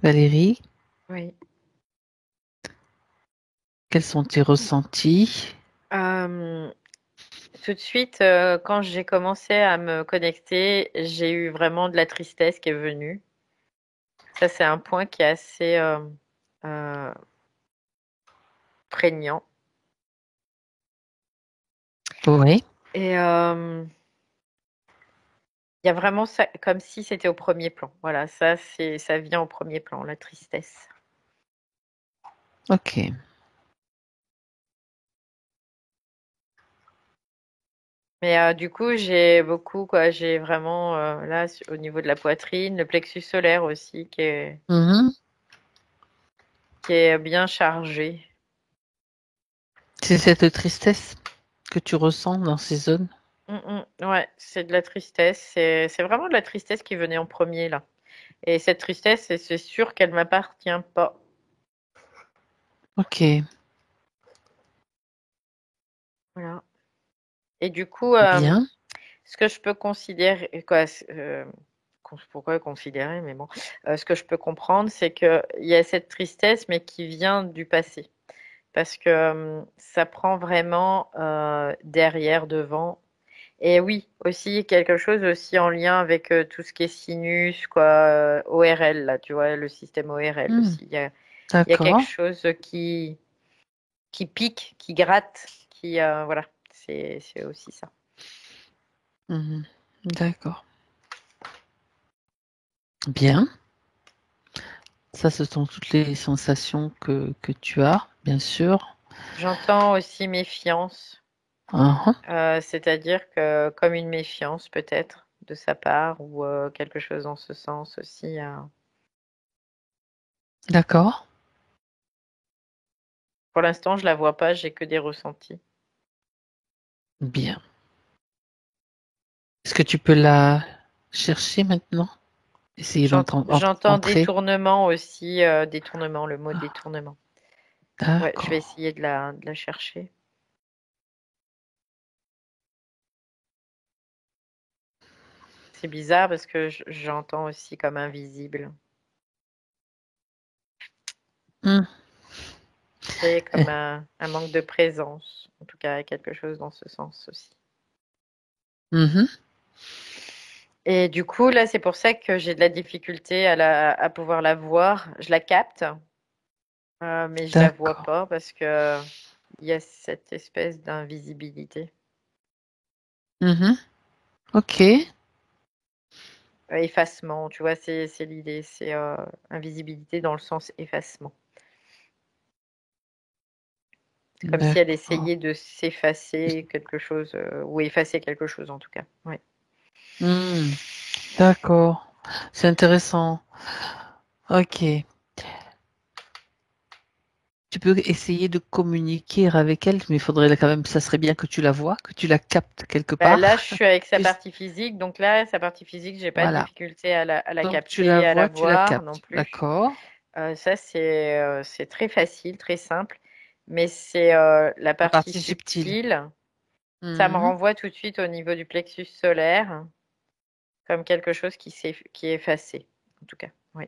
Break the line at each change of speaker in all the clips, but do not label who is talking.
Valérie,
Oui.
quels sont tes ressentis?
Euh, Tout de suite, quand j'ai commencé à me connecter, j'ai eu vraiment de la tristesse qui est venue. Ça, c'est un point qui est assez euh, prégnant.
Oui.
Et il y a vraiment ça, comme si c'était au premier plan. Voilà, ça vient au premier plan, la tristesse.
Ok.
Mais du coup, j'ai beaucoup, quoi. J'ai vraiment, là, au niveau de la poitrine, le plexus solaire aussi,
Mhm.
qui est bien chargé.
C'est cette tristesse que tu ressens dans ces zones?
Ouais, c'est de la tristesse. C'est vraiment de la tristesse qui venait en premier, là. Et cette tristesse, c'est sûr qu'elle m'appartient pas.
Ok.
Voilà. Et du coup,
Bien.
ce que je peux considérer, quoi, pourquoi considérer, mais bon, ce que je peux comprendre, c'est qu'il y a cette tristesse, mais qui vient du passé. Parce que ça prend vraiment derrière, devant. Et oui, aussi quelque chose aussi en lien avec tout ce qui est sinus, quoi, ORL, là, tu vois, le système ORL
Hmm.
aussi. Il y a quelque
D'accord.
chose qui pique, qui gratte, voilà, c'est aussi ça.
Mhm. D'accord. Bien. Ça, ce sont toutes les sensations que tu as, bien sûr.
J'entends aussi méfiance,
Ah,
c'est-à-dire que comme une méfiance peut-être de sa part ou quelque chose dans ce sens aussi.
d'accord.
Pour l'instant, je la vois pas, j'ai que des ressentis.
Bien. Est-ce que tu peux la chercher maintenant? Essayer
J'entends
d'entrer.
détournement aussi, détournement, le mot
Ah,
détournement. Ouais, je vais
d'accord.
essayer de la chercher. C'est bizarre parce que j'entends aussi comme invisible.
Hmm.
C'est
Eh,
comme un manque de présence. En tout cas, quelque chose dans ce sens aussi.
mhm.
Et du coup, là, c'est pour ça que j'ai de la difficulté à pouvoir la voir. Je la capte, mais je la vois
D'accord.
pas parce que il y a cette espèce d'invisibilité.
Mhm. Ok.
Effacement, tu vois, c'est l'idée. C'est invisibilité dans le sens effacement. C'est comme si elle
D'accord.
essayait de s'effacer quelque chose, ou effacer quelque chose en tout cas. Ouais.
Hmm. D'accord. C'est intéressant. Ok. Tu peux essayer de communiquer avec elle, mais il faudrait quand même, ça serait bien que tu la vois, que tu la captes quelque
Bah, là, je
part.
suis avec sa
Puis-
partie physique, donc là, sa partie physique, j'ai pas de
Voilà.
difficulté à la
Donc tu la
capter, à la
vois, tu la
voir non
captes.
plus.
D'accord.
Ça, c'est très facile, très simple, mais c'est la
La
partie
partie subtile.
subtile. Ça me
Mhm.
renvoie tout de suite au niveau du plexus solaire, comme quelque chose qui est effacé, en tout cas. Oui,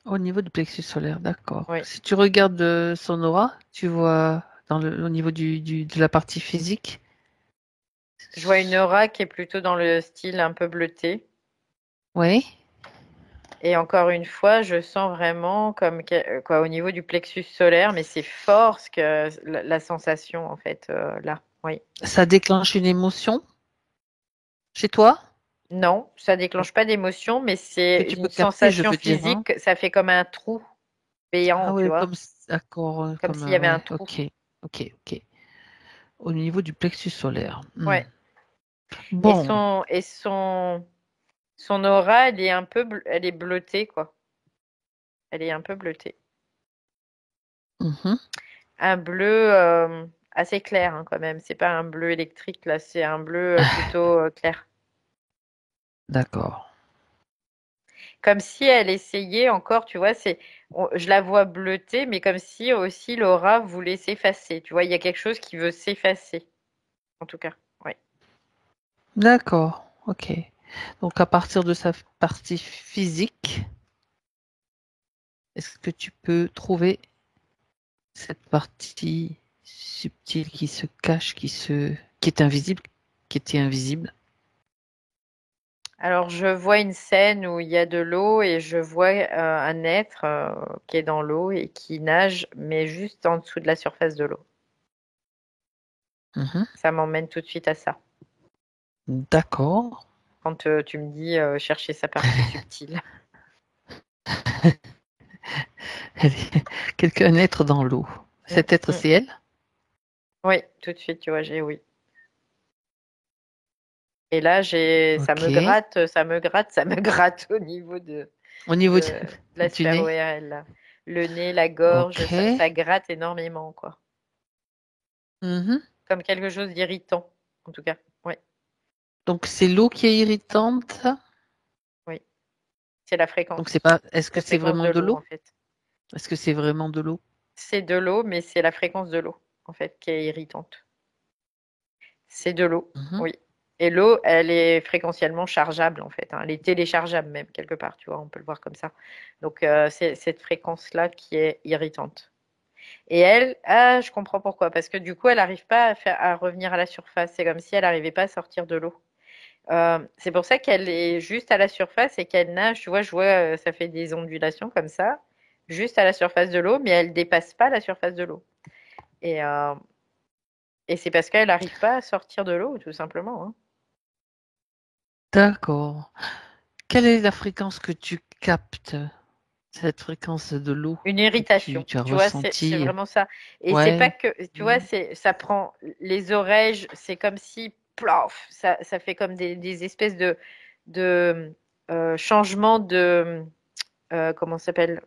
Au niveau du plexus solaire, d'accord.
oui.
Si tu regardes son aura, tu vois au niveau de la partie physique.
Je vois une aura qui est plutôt dans le style un peu bleuté.
Oui.
Et encore une fois, je sens vraiment comme quoi au niveau du plexus solaire, mais c'est fort ce que la sensation en fait là. Oui.
Ça déclenche une émotion chez toi
Non, ça déclenche pas d'émotion, mais
que
c'est
tu peux
une
capter, je
sensation
veux dire, hein.
physique. Ça fait comme un trou béant,
Ah
tu
ouais,
vois,
d'accord,
comme
comme
s'il y
un,
avait un
ouais,
trou.
ok, ok, ok. Au niveau du plexus solaire. Hmm.
Ouais. Et
Bon.
son aura, elle est un peu, elle est bleutée quoi. Elle est un peu bleutée.
Mhm.
Un bleu assez clair hein, quand même. C'est pas un bleu électrique là, c'est un bleu plutôt clair.
D'accord.
Comme si elle essayait encore, tu vois, je la vois bleutée, mais comme si aussi l'aura voulait s'effacer. Tu vois, il y a quelque chose qui veut s'effacer, en tout cas. Oui.
D'accord. Ok. Donc à partir de sa partie physique, est-ce que tu peux trouver cette partie subtile qui se cache, qui est invisible, qui était invisible?
Alors, je vois une scène où il y a de l'eau et je vois un être qui est dans l'eau et qui nage, mais juste en dessous de la surface de l'eau.
Mhm.
Ça m'emmène tout de suite à ça.
D'accord.
Quand tu me dis chercher sa partie subtile.
Quelqu'un être dans l'eau.
Mm,
Cet être,
mm.
c'est elle?
Oui, tout de suite, tu vois, j'ai oui. Et là, ça me
Ok.
gratte, ça me gratte, ça me gratte au niveau
Au niveau
de la
du
sphère
nez?
ORL, là. Le nez, la gorge,
Ok.
ça gratte énormément, quoi.
Mhm.
Comme quelque chose d'irritant, en tout cas. Oui,
Donc c'est l'eau qui est irritante.
oui. C'est la
Donc c'est
fréquence.
pas. Est-ce que
La
c'est
fréquence de
vraiment de
l'eau,
l'eau?
en fait.
Est-ce que c'est vraiment de l'eau?
C'est de l'eau, mais c'est la fréquence de l'eau, en fait, qui est irritante. C'est de l'eau,
Mhm.
oui. Et l'eau, elle est fréquentiellement chargeable, en fait, hein. Elle est téléchargeable même, quelque part, tu vois, on peut le voir comme ça. Donc, c'est cette fréquence-là qui est irritante. Et elle, ah, je comprends pourquoi, parce que du coup, elle n'arrive pas à revenir à la surface. C'est comme si elle n'arrivait pas à sortir de l'eau. C'est pour ça qu'elle est juste à la surface et qu'elle nage. Tu vois, je vois, ça fait des ondulations comme ça, juste à la surface de l'eau, mais elle dépasse pas la surface de l'eau. Et, euh, et c'est parce qu'elle n'arrive pas à sortir de l'eau, tout simplement, hein.
D'accord. Quelle est la fréquence que tu captes? Cette fréquence de l'eau
Une
que tu,
irritation,
tu as
tu vois, c'est
ressentie?
vraiment ça. Et c'est pas
Ouais.
que, tu vois,
Mhm.
ça prend les oreilles, c'est comme si, plof, ça fait comme des espèces de changements de, comment ça s'appelle,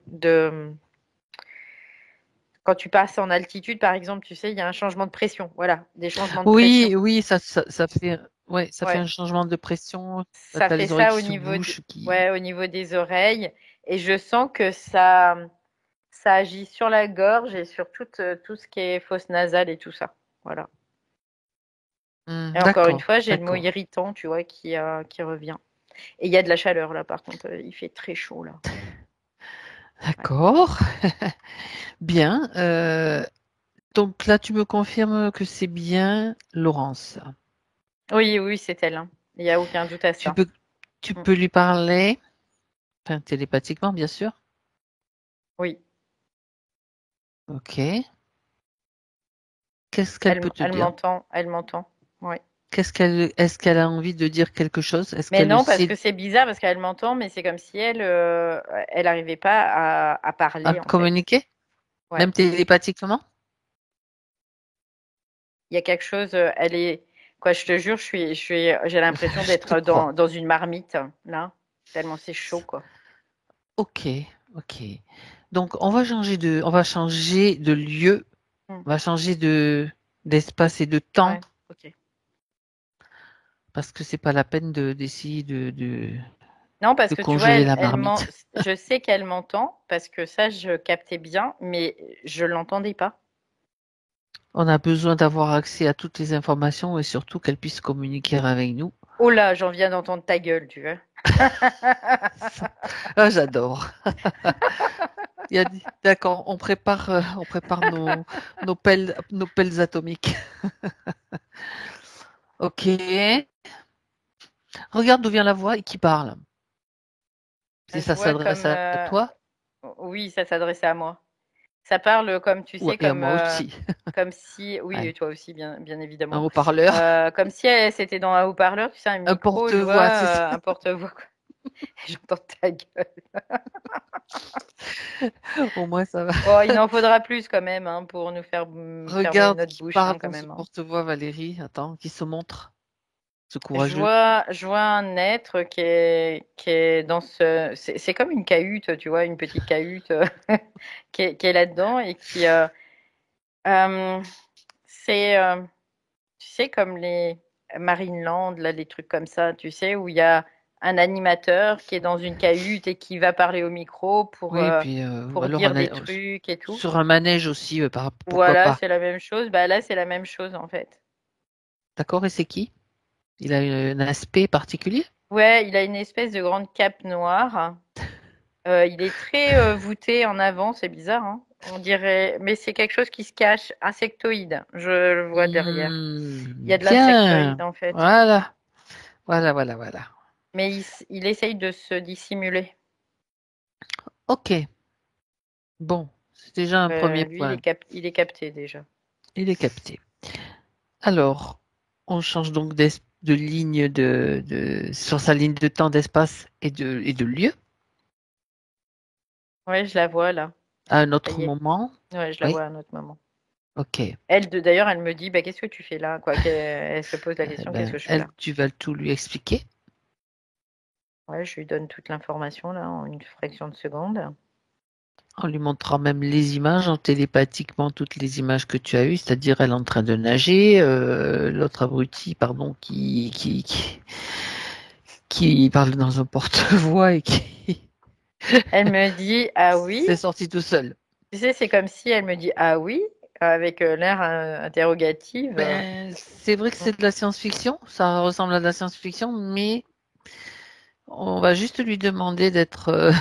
quand tu passes en altitude, par exemple, tu sais, il y a un changement de pression, voilà, des changements de pression.
Oui, oui, ça fait, ouais, ça fait
Ouais,
un changement de pression.
ça
T'as
fait
les oreilles
ça
qui se bouchent, qui.
ouais, au niveau des oreilles, et je sens que ça agit sur la gorge et sur tout ce qui est fosse nasale et tout ça. Voilà. Et encore une
D'accord,
fois, j'ai le mot
d'accord,
irritant, tu vois, qui revient. Et il y a de la chaleur là, par contre, il fait très chaud là. Ouais.
d'accord. Bien. Donc là, tu me confirmes que c'est bien Laurence.
Oui, oui, c'est elle, hein. Il n'y a aucun doute à
Tu
ça.
peux, tu
Mm.
peux lui parler, enfin télépathiquement, bien sûr.
Oui,
Ok. Qu'est-ce qu'elle peut te
elle
dire?
m'entend, elle m'entend. Oui.
Est-ce qu'elle a envie de dire quelque chose? Est-ce
Mais
qu'elle le
non, parce
sait
que c'est bizarre, parce qu'elle m'entend, mais c'est comme si elle n'arrivait pas à
à
parler en fait.
communiquer?
Ouais.
Même télépathiquement?
Il y a quelque chose, elle est, quoi, je te jure, j'ai l'impression
Je te
d'être
crois.
dans une marmite, là, tellement c'est chaud, quoi.
Ok, ok. Donc on va changer de lieu,
Mm.
on va changer d'espace et de temps
Ouais, ok.
parce que c'est pas la peine d'essayer
Non, parce
de
que tu vois,
congeler la marmite.
je sais qu'elle m'entend, parce que ça, je captais bien, mais je l'entendais pas.
On a besoin d'avoir accès à toutes les informations et surtout qu'elle puisse communiquer avec nous.
Oh là, j'en viens d'entendre ta gueule, tu vois.
Ah, j'adore. D'accord, on prépare nos pelles atomiques. Ok. Regarde d'où vient la voix et qui parle. Si
Je
ça
vois
s'adresse
comme,
à toi
oui, ça s'adressait à moi. Ça parle comme, tu sais,
et à moi aussi.
comme si, oui,
Ouais.
et toi aussi, bien
Un
évidemment.
haut-parleur,
Comme si c'était dans un haut-parleur, tu sais, un
un
micro, je vois,
porte-voix, c'est ça.
un porte-voix, quoi. J'entends ta gueule.
Au moins, ça va.
Oh, il en faudra plus quand même, hein, pour nous faire fermer
Regarde
notre
qui
bouche,
parle
hein, quand
dans ce
même, hein.
porte-voix, Valérie. Attends, qui se montre, ce courageux.
Je vois un être qui est dans c'est comme une cahute, tu vois, une petite cahute qui est là-dedans et euh, c'est, tu sais, comme les Marineland, là, les trucs comme ça, tu sais, où il y a un animateur qui est dans une cahute et qui va parler au micro
Oui, et puis ou
pour
alors
dire des trucs et tout.
sur un manège aussi, pourquoi
Voilà,
pas.
c'est la même chose. Bah là, c'est la même chose en fait.
D'accord, et c'est qui? Il a un aspect particulier?
Ouais, il a une espèce de grande cape noire Il est très voûté en avant, c'est bizarre, hein. On dirait, mais c'est quelque chose qui se cache, insectoïde. Je le vois derrière. Il y a de l'insectoïde
Bien.
en fait.
Voilà. Voilà, voilà, voilà.
Mais il essaye de se dissimuler.
Ok. Bon, c'est déjà un premier
Lui,
point.
il est capté déjà.
Il est capté. Alors, on change donc de ligne sur sa ligne de temps, d'espace et de lieu
Ouais, je la vois là.
à un
Ça
autre
y est.
moment.
Ouais, je la
Oui.
vois à un autre moment.
Ok.
D'ailleurs, elle me dit, bah, qu'est-ce que tu fais là, quoi? Elle se pose la question, qu'est-ce que je fais
Elle,
là?
tu vas tout lui expliquer
Ouais, je lui donne toute l'information là en une fraction de seconde.
en lui montrant même les images, en télépathiquement toutes les images que tu as eues, c'est-à-dire elle en train de nager, l'autre abruti, pardon, qui parle dans un porte-voix et qui
Elle me dit, ah oui.
s'est sorti tout seul.
Tu sais, c'est comme si elle me dit, ah oui, avec l'air interrogative.
Ben, c'est vrai que c'est de la science-fiction, ça ressemble à de la science-fiction, mais on va juste lui demander d'être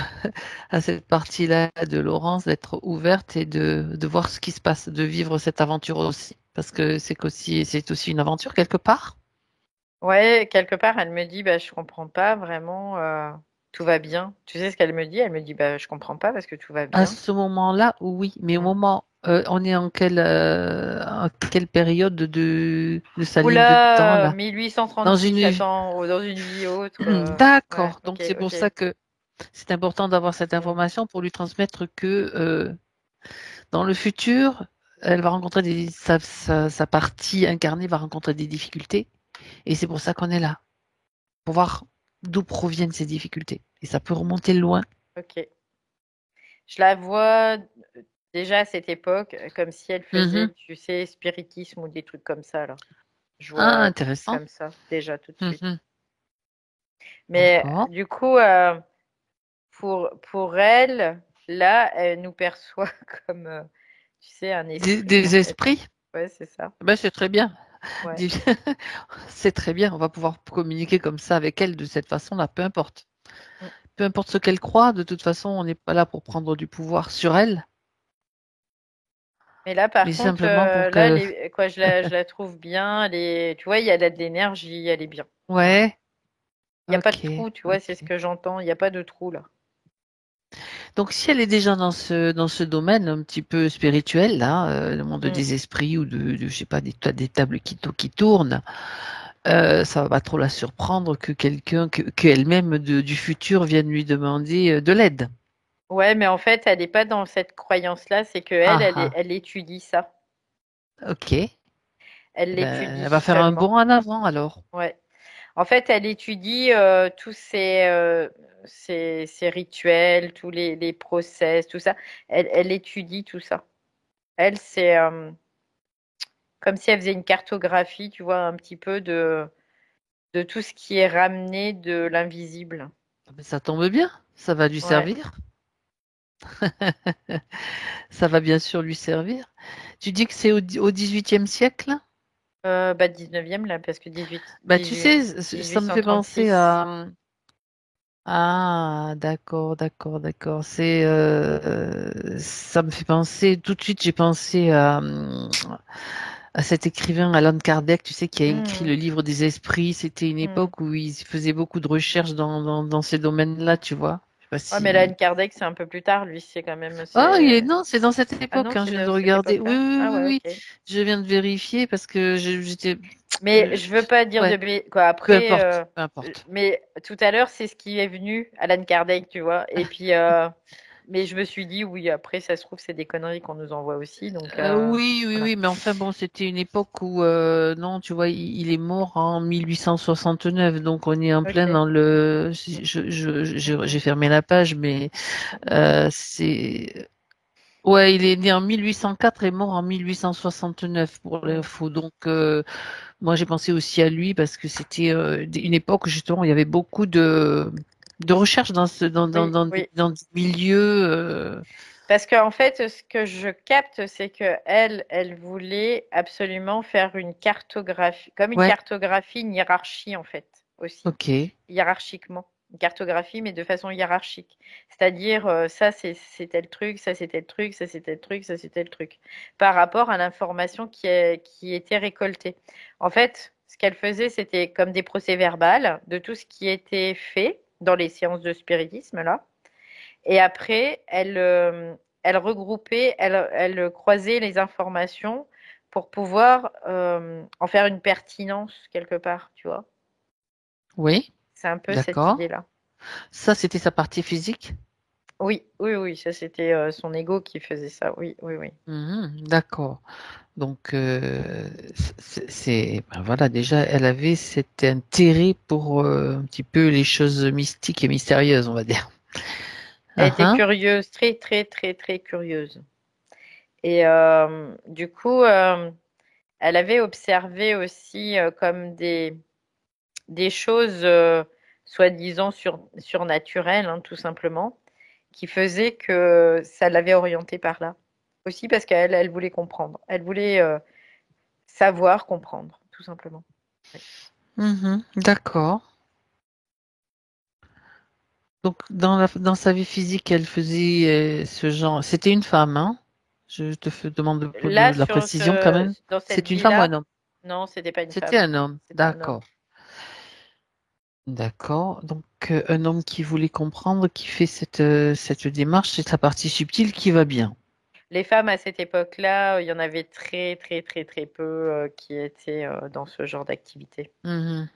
à cette partie-là de Laurence, d'être ouverte et de voir ce qui se passe, de vivre cette aventure aussi. Parce que c'est aussi une aventure quelque part.
Ouais, quelque part, elle me dit, bah, je comprends pas vraiment, tout va bien. Tu sais ce qu'elle me dit? Elle me dit, bah, je comprends pas parce que tout va
À
bien.
ce moment-là, oui, mais au
Mm.
moment, on est en quelle période de sa ligne de temps
Oula,
là? Dans
1836,
une
attends, dans une vie autre. Ouais,
D'accord.
ok,
Donc c'est pour
ok.
ça que c'est important d'avoir cette
Mm.
information pour lui transmettre que dans le futur, elle va rencontrer sa partie incarnée va rencontrer des difficultés. Et c'est pour ça qu'on est là, pour voir d'où proviennent ces difficultés. Et ça peut remonter loin.
Ok. Je la vois déjà à cette époque, comme si elle faisait,
Mhm.
tu sais, spiritisme ou des trucs comme ça, là. Je
Ah,
vois
intéressant.
comme ça, déjà tout de suite.
Mhm.
Mais
D'accord.
du coup, pour elle, là, elle nous perçoit comme, tu sais, un esprit,
Des
en fait.
esprits,
Ouais, c'est ça.
ben, c'est très bien.
Ouais.
Dis- C'est très bien. On va pouvoir communiquer comme ça avec elle de cette façon-là, peu importe.
Mm.
Peu importe ce qu'elle croit, de toute façon, on n'est pas là pour prendre du pouvoir sur elle,
Mais là, par
mais
contre,
simplement pour
là,
que.
quoi, je la trouve bien. Tu vois, il y a de l'énergie, elle est bien. Voilà.
Ouais,
Il n'y a pas de
ok,
trou, tu vois, c'est ce
ok.
que j'entends. Il n'y a pas de trou, là.
Donc, si elle est déjà dans ce domaine un petit peu spirituel, là, le monde
Mm.
des esprits ou je sais pas, des tables qui tournent, ça va pas trop la surprendre que qu'elle-même du futur vienne lui demander de l'aide.
Ouais, mais en fait, elle n'est pas dans cette croyance-là. C'est que
Ah, ah,
elle étudie ça.
ok. Eh
Elle
ben,
l'étudie
elle va faire un
seulement.
bond en avant alors.
Ouais. En fait, elle étudie tous ces rituels, tous les process, tout ça. Elle étudie tout ça. Elle, c'est comme si elle faisait une cartographie, tu vois, un petit peu de tout ce qui est ramené de l'invisible.
Ah ben, ça tombe bien, ça va lui
Ouais.
servir. Ça va bien sûr lui servir. Tu dis que c'est au XVIIIe siècle?
Bah, 19e, là, parce que
Bah, tu sais, ça me fait penser
1836.
à. Ah, d'accord, d'accord, d'accord. Ça me fait penser, tout de suite, j'ai pensé à cet écrivain Alan Kardec, tu sais, qui a écrit
Hmm,
le livre des esprits. C'était une
hmm.
époque où il faisait beaucoup de recherches dans ces domaines-là, tu vois. Je sais pas
Ouais, mais là,
si.
Kardec, c'est un peu plus tard, lui, c'est quand même,
Ah, non, c'est dans cette
Ah non,
époque, hein, je viens de
cette
regarder. Oui,
époque-là.
oui,
Ah
oui,
ouais,
oui.
ok.
Je viens de vérifier parce que j'étais.
Mais je veux pas dire
Ouais,
quoi.
peu
Après,
importe, peu importe.
mais tout à l'heure, c'est ce qui est venu, Alan Kardec, tu vois. Et puis, mais je me suis dit, oui, après, ça se trouve, c'est des conneries qu'on nous envoie aussi. Donc,
Oui, oui,
voilà.
oui, mais enfin bon, c'était une époque où, non, tu vois, il est mort en 1869, donc on est en plein
Ok.
dans le.
Mm,
J'ai
mm,
fermé la page, mais
mm,
c'est. Ouais, il est né en 1804 et mort en 1869 pour
mm.
l'info. Donc, moi, j'ai pensé aussi à lui parce que c'était une époque où justement il y avait beaucoup de recherches dans ce,
Oui, oui.
dans des milieux.
Parce qu'en fait, ce que je capte, c'est que elle voulait absolument faire une cartographie, comme une
Ouais,
cartographie, une hiérarchie, en fait, aussi,
ok.
hiérarchiquement. une cartographie, mais de façon hiérarchique. C'est-à-dire, ça c'est tel truc, ça c'est tel truc, ça c'est tel truc, ça c'est tel truc, par rapport à l'information qui était récoltée. En fait, ce qu'elle faisait, c'était comme des procès-verbales de tout ce qui était fait dans les séances de spiritisme, là. Et après, elle regroupait, elle croisait les informations pour pouvoir en faire une pertinence quelque part, tu vois.
Oui,
C'est un peu cette
d'accord.
idée-là.
Ça, c'était sa partie physique?
Oui, oui, oui, ça c'était son ego qui faisait ça. Oui, oui, oui.
Mhm, d'accord. Donc, ben voilà, déjà, elle avait cet intérêt pour un petit peu les choses mystiques et mystérieuses, on va dire.
Elle
Ah,
était
ah.
curieuse, très, très, très, très curieuse. Et du coup, elle avait observé aussi comme des choses soi-disant surnaturelles, hein, tout simplement, qui faisaient que ça l'avait orientée par là. Aussi parce qu'elle elle voulait comprendre. Elle voulait savoir comprendre, tout simplement. Oui.
Mhm, d'accord. Donc, dans sa vie physique, elle faisait ce genre. C'était une femme, hein? Je te demande
Là,
de la précision quand même.
dans cette
C'est une femme ou un
vie-là,
homme?
non, c'était pas une
C'était
femme.
un homme.
C'était un homme.
D'accord. D'accord. Donc, un homme qui voulait comprendre, qui fait cette démarche, c'est sa partie subtile qui va bien.
Les femmes à cette époque-là, il y en avait très, très, très, très peu qui étaient dans ce genre d'activité.
Mhm.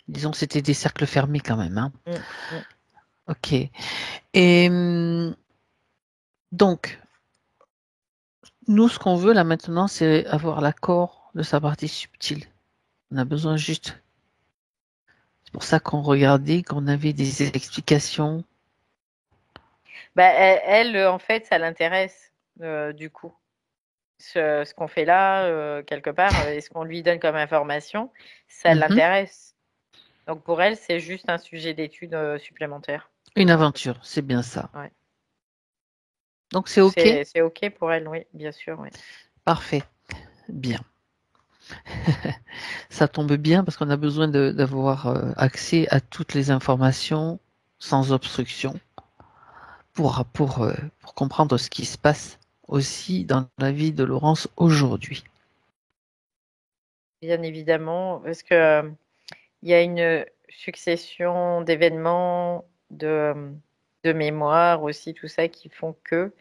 Disons que c'était des cercles fermés quand même, hein.
Mm, mm.
Ok. Et donc, nous, ce qu'on veut là maintenant, c'est avoir l'accord de sa partie subtile. On a besoin juste. C'est pour ça qu'on regardait, qu'on avait des explications.
Bah, en fait, ça l'intéresse du coup. Ce qu'on fait là, quelque part, et ce qu'on lui donne comme information, ça
Mhm.
l'intéresse. Donc pour elle, c'est juste un sujet d'étude supplémentaire,
Une
tout simplement.
aventure, c'est bien ça.
Ouais.
Donc c'est OK?
C'est OK pour elle, oui, bien sûr, oui.
Parfait. Bien. Ça tombe bien parce qu'on a besoin d'avoir accès à toutes les informations sans obstruction pour comprendre ce qui se passe aussi dans la vie de Laurence aujourd'hui.
Bien évidemment, parce que il y a une succession d'événements, de mémoires aussi, tout ça qui font que,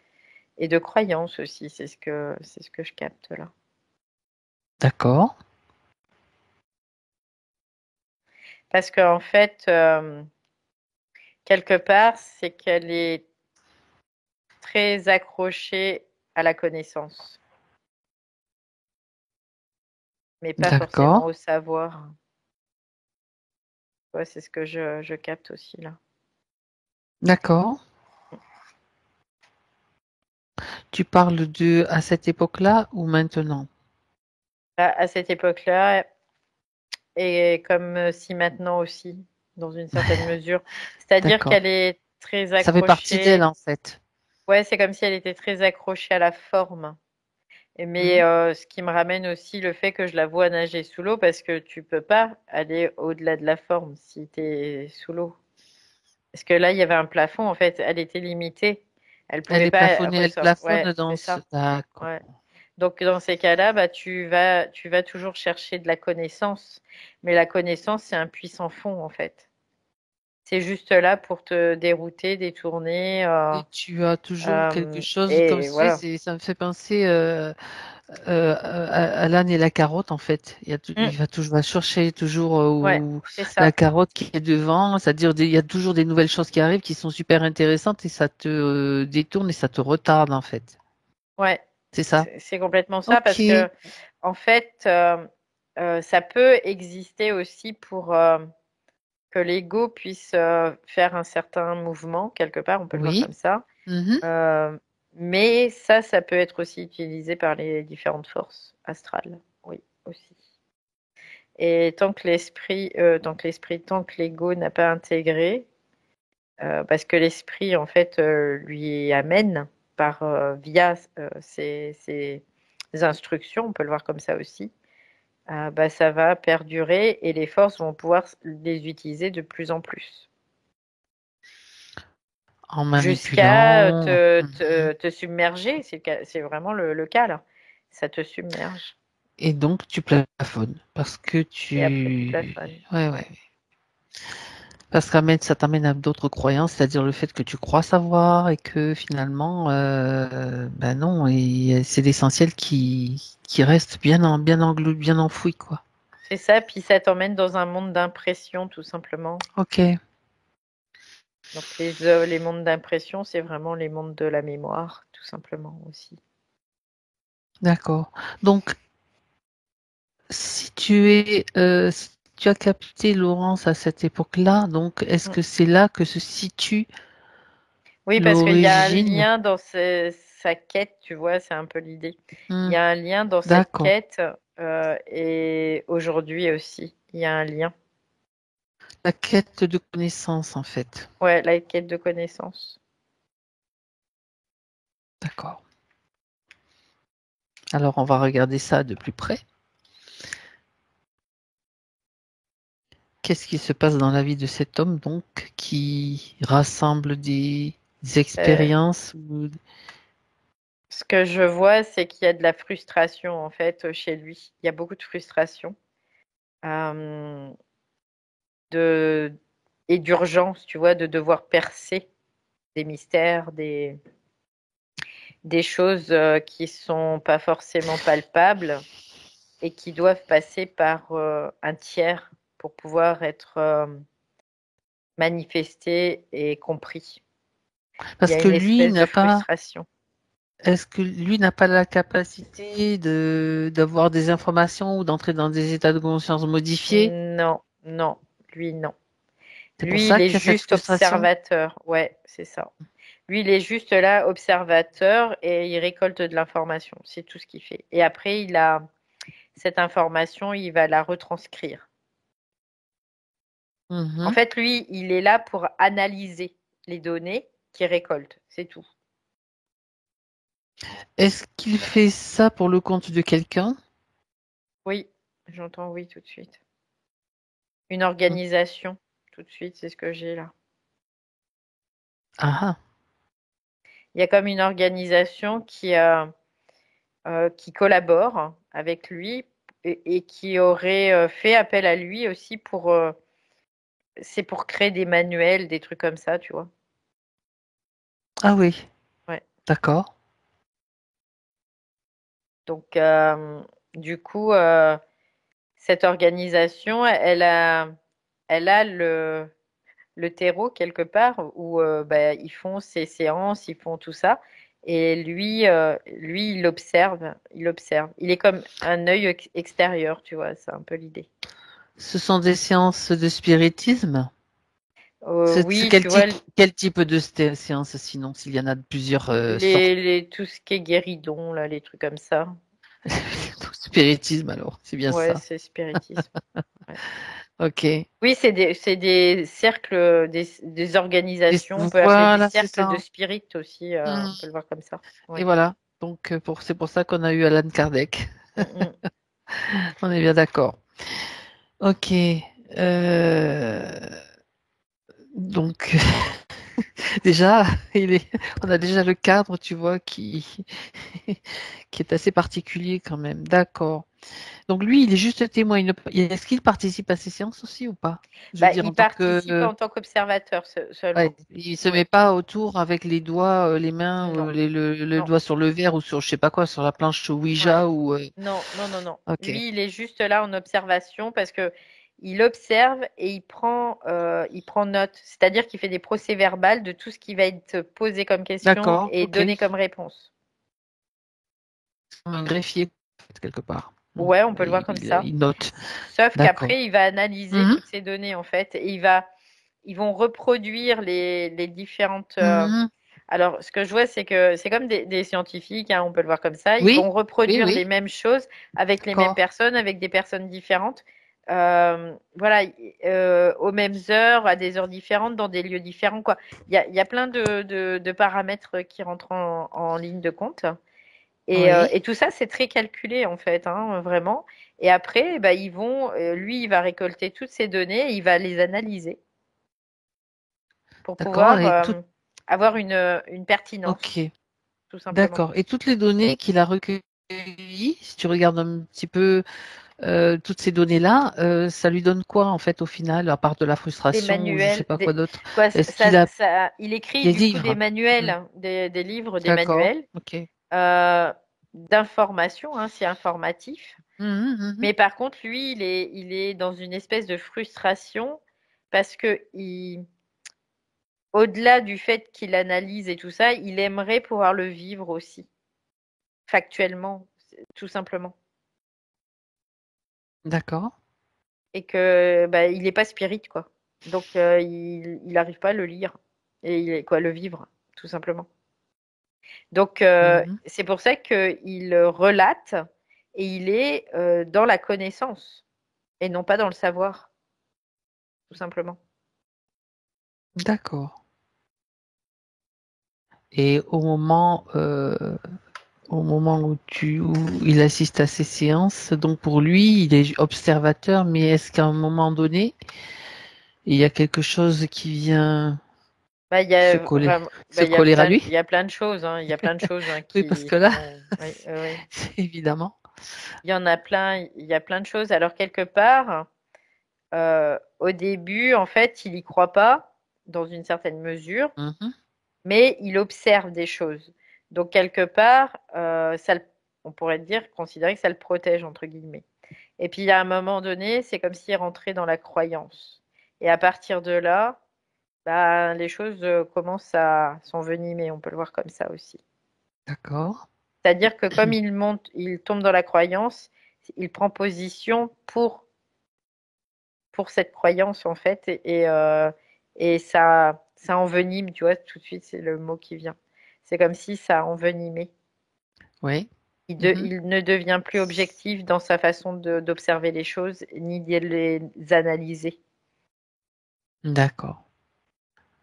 et de croyances aussi, c'est ce que je capte là.
D'accord?
Parce qu'en fait, quelque part, c'est qu'elle est très accrochée à la connaissance, mais pas
D'accord?
forcément au savoir. Ouais, c'est ce que je capte aussi là.
D'accord? Tu parles de à cette époque-là ou maintenant?
À cette époque-là, et comme si maintenant aussi, dans une certaine mesure. C'est-à-dire
D'accord.
qu'elle est très
Ça fait partie d'elle
accrochée.
en fait.
Ouais, c'est comme si elle était très accrochée à la forme. Mais
Mhm.
ce qui me ramène aussi le fait que je la vois nager sous l'eau parce que tu peux pas aller au-delà de la forme si tu es sous l'eau. Parce que là, il y avait un plafond, en fait, elle était limitée. Elle
Elle
pouvait
est
pas
plafonnée, elle
ressortir.
plafonne
Ouais,
dans
c'est
ce.
ça.
D'accord.
Ouais. Donc dans ces cas-là, bah, tu vas toujours chercher de la connaissance. Mais la connaissance, c'est un puissant fond, en fait. C'est juste là pour te dérouter, détourner.
Et tu as toujours quelque chose, comme
Et
si
voilà.
ça me fait penser à l'âne et la carotte en fait.
Mm,
Il va chercher toujours
ouais,
où
c'est
la
ça.
carotte qui est devant, c'est-à-dire il y a toujours des nouvelles choses qui arrivent qui sont super intéressantes et ça te détourne et ça te retarde en fait.
Ouais,
C'est ça?
c'est complètement ça
Ok,
parce que en fait, ça peut exister aussi pour que l'ego puisse faire un certain mouvement quelque part. On peut le voir
oui.
comme ça.
Mhm.
Euh, mais ça peut être aussi utilisé par les différentes forces astrales. Oui, aussi. Et tant que l'ego n'a pas intégré, parce que l'esprit, en fait, lui amène via ses instructions, on peut le voir comme ça aussi, bah, ça va perdurer et les forces vont pouvoir les utiliser de plus en plus.
En
jusqu'à
manipulant. Mhm.
te submerger. C'est vraiment le cas là. Ça te submerge.
Et donc, tu plafonnes parce que
Et après, tu
tu...
plafonnes.
Ouais, ouais. Parce que ça t'amène à d'autres croyances, c'est-à-dire le fait que tu crois savoir et que finalement, ben non, et c'est l'essentiel qui reste bien enfoui, quoi.
C'est ça, puis ça t'emmène dans un monde d'impression, tout simplement.
Ok,
Donc les mondes d'impression, c'est vraiment les mondes de la mémoire, tout simplement aussi.
d'accord. Donc, si tu as capté Laurence à cette époque-là, donc est-ce
Mm.
que c'est là que se situe
Oui, parce qu'il y a un
l'origine?
lien dans sa quête, tu vois, c'est un peu l'idée. Il
Hmm,
y a un lien dans cette
d'accord.
quête et aujourd'hui aussi, il y a un lien.
La quête de connaissance, en fait.
Ouais, la quête de connaissance.
D'accord. Alors, on va regarder ça de plus près. Qu'est-ce qui se passe dans la vie de cet homme, donc, qui rassemble des
Euh,
expériences
Ce que je vois, c'est qu'il y a de la frustration en fait chez lui. Il y a beaucoup de frustration euh, de et d'urgence, tu vois, de devoir percer des mystères, des choses qui sont pas forcément palpables et qui doivent passer par un tiers pour pouvoir être manifestés et compris. Il y
parce
a
que
une
lui
espèce de
n'a pas,
frustration.
est-ce que lui n'a pas la capacité d'avoir des informations ou d'entrer dans des états de conscience modifiés?
Non, non, lui non.
C'est pour
Lui, il
ça
est
qu'il y a cette
juste
frustration?
observateur. Ouais, c'est ça. Lui, il est juste là, observateur, et il récolte de l'information. C'est tout ce qu'il fait. Et après, il a cette information, il va la retranscrire. En
Mhm.
fait, lui, il est là pour analyser les données qu'il récolte. C'est tout.
Est-ce qu'il fait ça pour le compte de quelqu'un?
Oui, j'entends oui tout de suite. Une
Mhm.
organisation, tout de suite, c'est ce que j'ai là.
Ah, ah.
Il y a comme une organisation qui collabore avec lui et qui aurait fait appel à lui aussi c'est pour créer des manuels, des trucs comme ça, tu vois.
Ah oui,
Ouais.
d'accord.
Donc, du coup, cette organisation, elle a le terreau quelque part où bah, ils font ces séances, ils font tout ça. Et lui, il observe, il observe. Il est comme un œil extérieur, tu vois, c'est un peu l'idée.
Ce sont des séances de spiritisme? C'est
Oui, tu vois,
quel type de séance sinon, s'il y en a de plusieurs sortes?
tout ce qui est guéridon, là, les trucs comme ça.
Spiritisme alors, c'est bien
Ouais,
ça.
c'est spiritisme. Ouais.
Ok.
Oui, c'est des cercles, des organisations. On peut appeler des
Voilà, c'est
cercles de
ça.
spirites aussi.
Hmm.
On peut le voir comme ça.
Et
Oui.
voilà. Donc c'est pour ça qu'on a eu Alan Kardec.
Mm, mm.
On est bien d'accord. Ok. Euh, donc déjà, on a déjà le cadre, tu vois, qui est assez particulier quand même. D'accord. Donc lui, il est juste témoin. Est-ce qu'il participe à ces séances aussi ou pas? Je veux
Bah,
dire,
il
en tant
participe
que...
en tant qu'observateur
Ouais,
seulement.
il se met
Ouais.
pas autour avec les doigts, les mains,
Non,
le
non.
doigt sur le verre ou sur je sais pas quoi, sur la planche
Ouais.
Ouija ou...
Non, non, non, non.
Ok,
Lui, il est juste là en observation parce que il observe et il prend note. C'est-à-dire qu'il fait des procès-verbales de tout ce qui va être posé comme question
d'accord,
et
ok.
donné comme réponse.
Comme un greffier, quelque part. Hmm.
Ouais, on peut le voir comme
Il,
ça.
il note,
Sauf
d'accord.
qu'après, il va analyser
Mhm,
toutes ces données, en fait, et ils vont reproduire les différentes.
mhm.
Alors, ce que je vois, c'est que c'est comme des scientifiques, hein, on peut le voir comme ça. Ils
Oui,
vont
oui,
reproduire
oui,
les mêmes choses avec les mêmes
d'accord.
personnes, avec des personnes différentes. Voilà, aux mêmes heures, à des heures différentes, dans des lieux différents, quoi. Il y a plein de paramètres qui rentrent en ligne de compte.
Oui,
Et tout ça, c'est très calculé en fait, hein, vraiment. Et après, bah, lui, il va récolter toutes ces données, et il va les analyser pour
d'accord.
pouvoir. avoir une pertinence,
Ok,
tout simplement.
d'accord. Et toutes les données qu'il a recueillies, si tu regardes un petit peu toutes ces données-là, ça lui donne quoi en fait au final, à part de la
Des
frustration ou je sais
manuels,
pas quoi d'autre?
quoi,
Est-ce qu'il a
il écrit
des
du coup des
livres?
manuels,
Hmm,
hein, des livres, des
d'accord,
manuels
ok.
euh, d'information, hein, c'est informatif.
Mhm, mhm.
Mais par contre, lui, il est dans une espèce de frustration parce que au-delà du fait qu'il analyse et tout ça, il aimerait pouvoir le vivre aussi, factuellement, tout simplement.
D'accord,
Et que bah, il n'est pas spirit, quoi. Donc il n'arrive pas à le lire et quoi, le vivre, tout simplement. Donc
mhm.
c'est pour ça qu'il relate et il est dans la connaissance et non pas dans le savoir, tout simplement.
D'accord. Et au moment où il assiste à ces séances, donc pour lui, il est observateur, mais est-ce qu'à un moment donné, il y a quelque chose qui vient
Bah,
se coller, se
il y a
coller à lui?
il y a plein de choses, hein, il y a plein de choses hein,
Oui, parce
qui
que là,
sont, oui, oui, oui.
c'est évidemment.
Il y en a plein, il y a plein de choses. Alors quelque part, au début, en fait, il y croit pas dans une certaine mesure,
Mhm.
mais il observe des choses. Donc quelque part, on pourrait dire, considérer que ça le protège entre guillemets. Et puis à un moment donné, c'est comme s'il rentrait dans la croyance. Et à partir de là, bah, les choses commencent à s'envenimer, on peut le voir comme ça aussi.
D'accord.
C'est-à-dire que comme il monte, il tombe dans la croyance, il prend position pour cette croyance en fait, et ça envenime, tu vois, tout de suite, c'est le mot qui vient. C'est comme si ça envenimait.
Oui. Mhm.
Il ne devient plus objectif dans sa façon d'observer les choses ni de les analyser.
D'accord.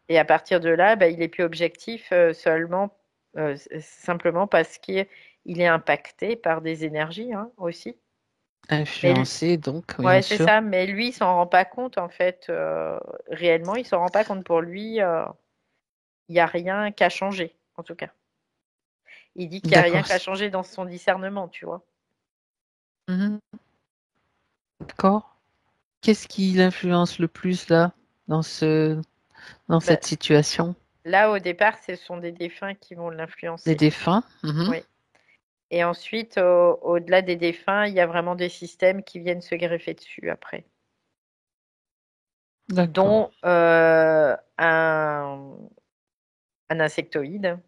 Et à partir de là, bah, il est plus objectif seulement, simplement parce qu'il est impacté par des énergies hein, aussi. Mais
Influencé, donc, bien
ouais, c'est
sûr.
ça. Mais lui, il s'en rend pas compte en fait. Réellement, il s'en rend pas compte. Pour lui, il n'y a rien qu'à changer, en tout cas. Il dit qu'il n'y a rien
D'accord.
qu'à changer dans son discernement, tu vois.
Mhm. D'accord. Qu'est-ce qui l'influence le plus là, dans dans
Bah,
cette situation?
là, au départ, ce sont des défunts qui vont
Les
l'influencer.
défunts? Mhm.
Oui. Et ensuite, au-delà des défunts, il y a vraiment des systèmes qui viennent se greffer dessus après,
D'accord.
dont un insectoïde,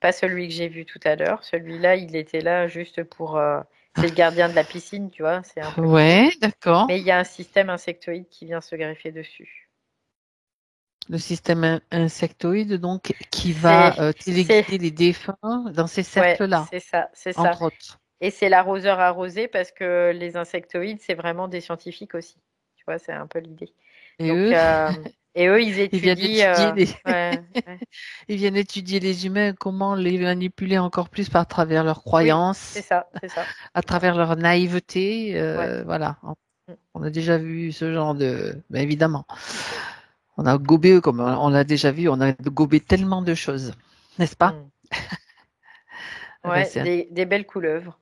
pas celui que j'ai vu tout à l'heure. Celui-là, il était là juste pour. C'est le gardien de la piscine, tu vois, c'est un peu l'idée.
Ouais, d'accord.
Mais il y a un système insectoïde qui vient se greffer dessus.
Le système insectoïde, donc, qui
C'est,
va
c'est,
téléguider les défunts dans ces
ouais,
cercles-là,
c'est ça, c'est ça.
entre autres.
Et c'est l'arroseur arrosé parce que les insectoïdes, c'est vraiment des scientifiques aussi. Tu vois, c'est un peu l'idée.
Et
Donc,
eux,
et eux, ils
ils viennent
étudient.
étudier
Ouais, ouais.
ils viennent étudier les humains, comment les manipuler encore plus par travers leurs
Oui,
croyances,
c'est ça,
à
c'est ça.
travers leur naïveté.
Ouais.
Voilà.
Mm,
On a déjà vu ce genre de. Ben, évidemment. On a gobé, comme on l'a déjà vu, on a gobé tellement de choses, n'est-ce pas?
mm.
Eh ben,
Ouais, des belles couleuvres.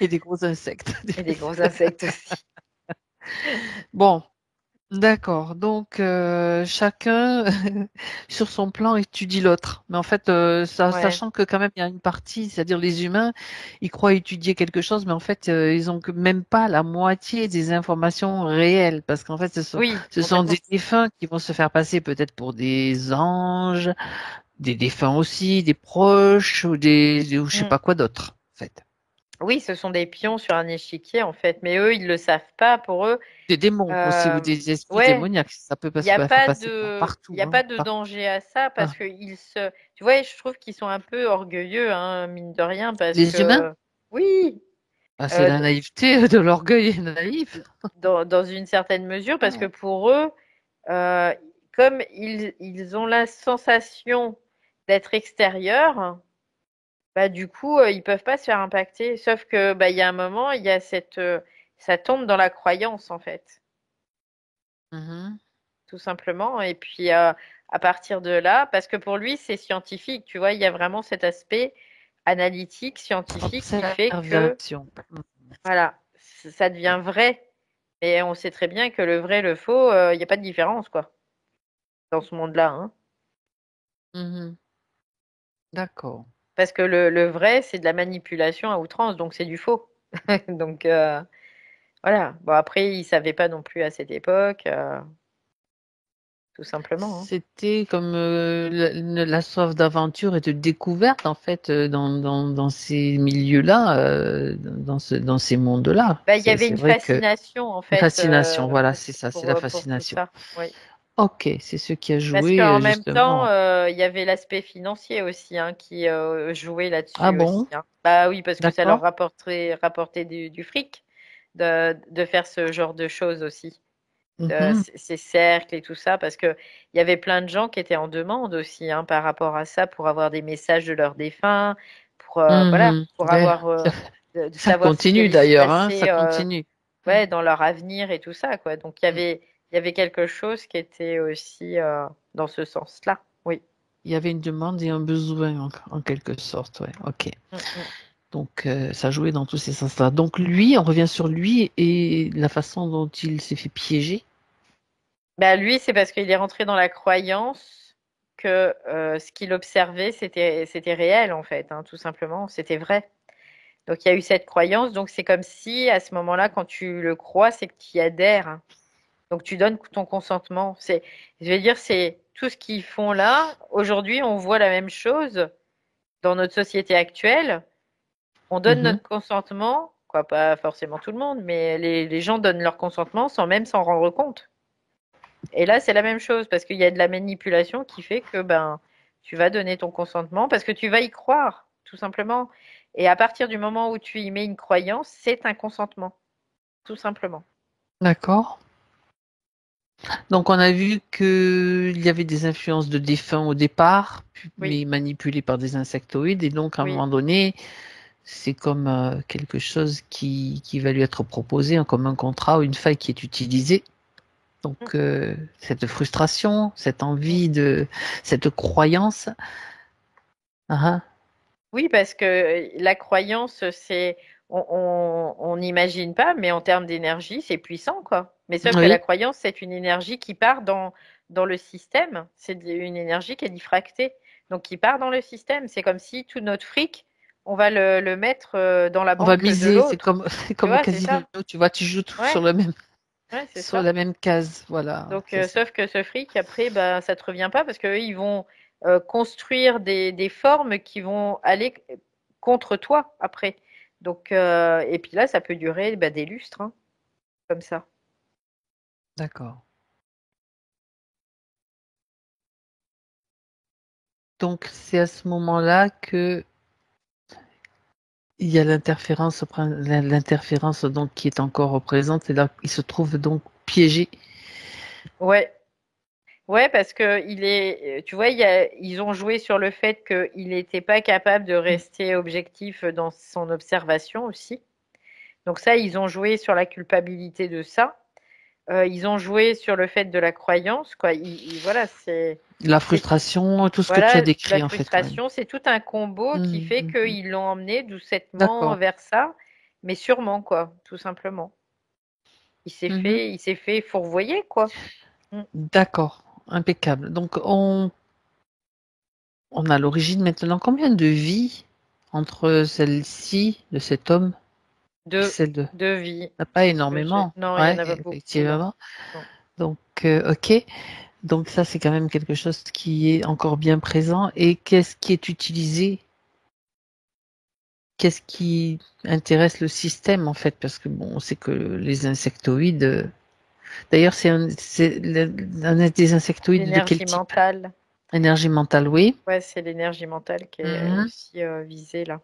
et des gros insectes.
Et des gros insectes aussi.
Bon, d'accord. Donc, chacun, sur son plan, étudie l'autre. Mais en fait,
Ouais.
sachant que quand même, il y a une partie, c'est-à-dire les humains, ils croient étudier quelque chose, mais en fait, ils ont que même pas la moitié des informations réelles. Parce qu'en fait,
Oui,
ce sont
complètement.
des défunts qui vont se faire passer peut-être pour des anges, des défunts aussi, des proches, ou je sais
Mm.
pas quoi d'autre, en fait.
Oui, ce sont des pions sur un échiquier, en fait. Mais eux, ils le savent pas. Pour eux,
Des démons aussi, ou
euh,
des esprits
ouais,
démoniaques. Ça peut pas
il
se
n'y a
faire
pas
passer
il
partout,
y a
hein.
pas de danger à ça parce
Ah.
que tu vois, je trouve qu'ils sont un peu orgueilleux, hein, mine de rien, parce
Les humains?
que, oui,
Ah, c'est
euh,
la naïveté de l'orgueil naïf.
dans une certaine mesure, parce que
Ah.
pour eux, euh, comme ils ont la sensation d'être extérieurs, bah, du coup, ils peuvent pas se faire impacter. Sauf que, bah, il y a un moment, il y a ça tombe dans la croyance, en fait,
Mhm.
tout simplement. Et puis à partir de là, parce que pour lui, c'est scientifique, tu vois, il y a vraiment cet aspect analytique, scientifique qui fait que,
Observation.
voilà, ça devient vrai. Et on sait très bien que le vrai, le faux, il n'y a pas de différence, quoi, dans ce monde-là, hein.
Mhm. D'accord.
Parce que le vrai, c'est de la manipulation à outrance, donc c'est du faux. Donc voilà. Bon, après, il savait pas non plus à cette époque, tout simplement, hein.
C'était comme la soif d'aventure et de découverte, en fait, dans ces milieux-là, dans ces mondes-là.
Bah, il y avait
C'est
une
vrai que
fascination, en
la
fait,
fascination, voilà, c'est ça, c'est la
pour tout
fascination.
ça. Oui.
Ok, c'est ce qui a
Parce
joué,
qu'en même temps,
justement.
il y avait l'aspect financier aussi, hein, qui jouait
Ah
là-dessus aussi,
bon?
hein. Bah oui, parce que ça leur
D'accord.
rapportait du fric de faire ce genre de choses aussi.
Mhm.
Ces cercles et tout ça, parce que il y avait plein de gens qui étaient en demande aussi, hein, par rapport à ça, pour avoir des messages de leurs défunts, pour voilà,
Mhm.
pour
Ouais.
avoir de
Ça
savoir ce qui
continue
allait se
d'ailleurs, hein, ça
passer,
continue. Mm.
ouais, dans leur avenir et tout ça, quoi. Donc
Mm.
il y avait quelque chose qui était aussi dans ce sens-là. Oui.
Il y avait une demande et un besoin en quelque sorte, ouais. Ok.
Mm, mm.
Donc ça jouait dans tous ces sens-là. Donc lui, on revient sur lui et la façon dont il s'est fait piéger.
Bah, lui, c'est parce qu'il est rentré dans la croyance que ce qu'il observait, c'était réel, en fait, hein, tout simplement, c'était vrai. Donc il y a eu cette croyance, donc c'est comme si à ce moment-là, quand tu le crois, c'est que tu y adhères, hein. Donc tu donnes ton consentement. Je veux dire, c'est tout ce qu'ils font là. Aujourd'hui, on voit la même chose dans notre société actuelle. On donne
Mhm.
notre consentement, quoi, pas forcément tout le monde, mais les gens donnent leur consentement sans même s'en rendre compte. Et là, c'est la même chose parce qu'il y a de la manipulation qui fait que ben tu vas donner ton consentement parce que tu vas y croire, tout simplement. Et à partir du moment où tu y mets une croyance, c'est un consentement, tout simplement.
D'accord. Donc on a vu que il y avait des influences de défunts au départ,
Oui,
mais manipulées par des insectoïdes, et donc à un
oui.
moment donné, c'est comme quelque chose qui va lui être proposé, hein, comme un contrat ou une faille qui est utilisée.
Mm,
Donc cette frustration, cette
mm.
envie de, cette croyance. Ah,
Oui, parce que la croyance, on n'imagine pas, mais en termes d'énergie, c'est puissant, quoi. Mais
ah.
sauf que la
Oui,
croyance, c'est une énergie qui part dans le système. Une énergie qui est diffractée. Donc, qui part dans le système. C'est comme si tout notre fric, on va le mettre dans la
on va
banque de
miser. C'est
l'autre.
comme, c'est
Tu
comme au
vois, c'est
casino.
ça.
Tu vois, tu joues tout
Ouais, ouais, c'est
sur
ça.
la même case. Voilà,
Donc,
c'est ça.
sauf que ce fric, après, bah, ça te revient pas parce qu'eux, ils vont construire des formes qui vont aller contre toi après. Donc, et puis là, ça peut durer bah, des lustres, hein, comme ça.
D'accord. Donc c'est à ce moment-là que il y a l'interférence donc qui est encore présente et là il se trouve donc piégé.
Ouais, ouais, parce que tu vois, ils ont joué sur le fait qu'il n'était pas capable de rester objectif dans son observation aussi. Donc ça, ils ont joué sur la culpabilité de ça. Ils ont joué sur le fait de la croyance, quoi. Voilà,
La
c'est
frustration, tout ce que tu as
Voilà, la
décrit en fait. Ouais.
frustration, c'est tout un combo qui fait
Mhm.
qu'ils l'ont emmené doucettement
D'accord.
vers ça, mais sûrement, quoi, tout simplement.
Mhm.
Il s'est fait fourvoyer, quoi. Mm.
D'accord. Impeccable. Donc on a l'origine maintenant. Combien de vies entre celle-ci, de cet homme, et
De,
celle de...
de vie,
Pas
c'est ce que j'ai.
énormément.
Non, il y en
Ouais,
a pas beaucoup, là.
effectivement.
Non.
Donc, ok. Donc ça, c'est quand même quelque chose qui est encore bien présent. Et qu'est-ce qui est utilisé? Qu'est-ce qui intéresse le système en fait? Parce que bon, on sait que les insectoïdes. D'ailleurs, un des insectoïdes de quel
L'énergie
type?
mentale.
Énergie mentale, oui.
Ouais, c'est l'énergie mentale qui est
Mhm.
aussi visée, là.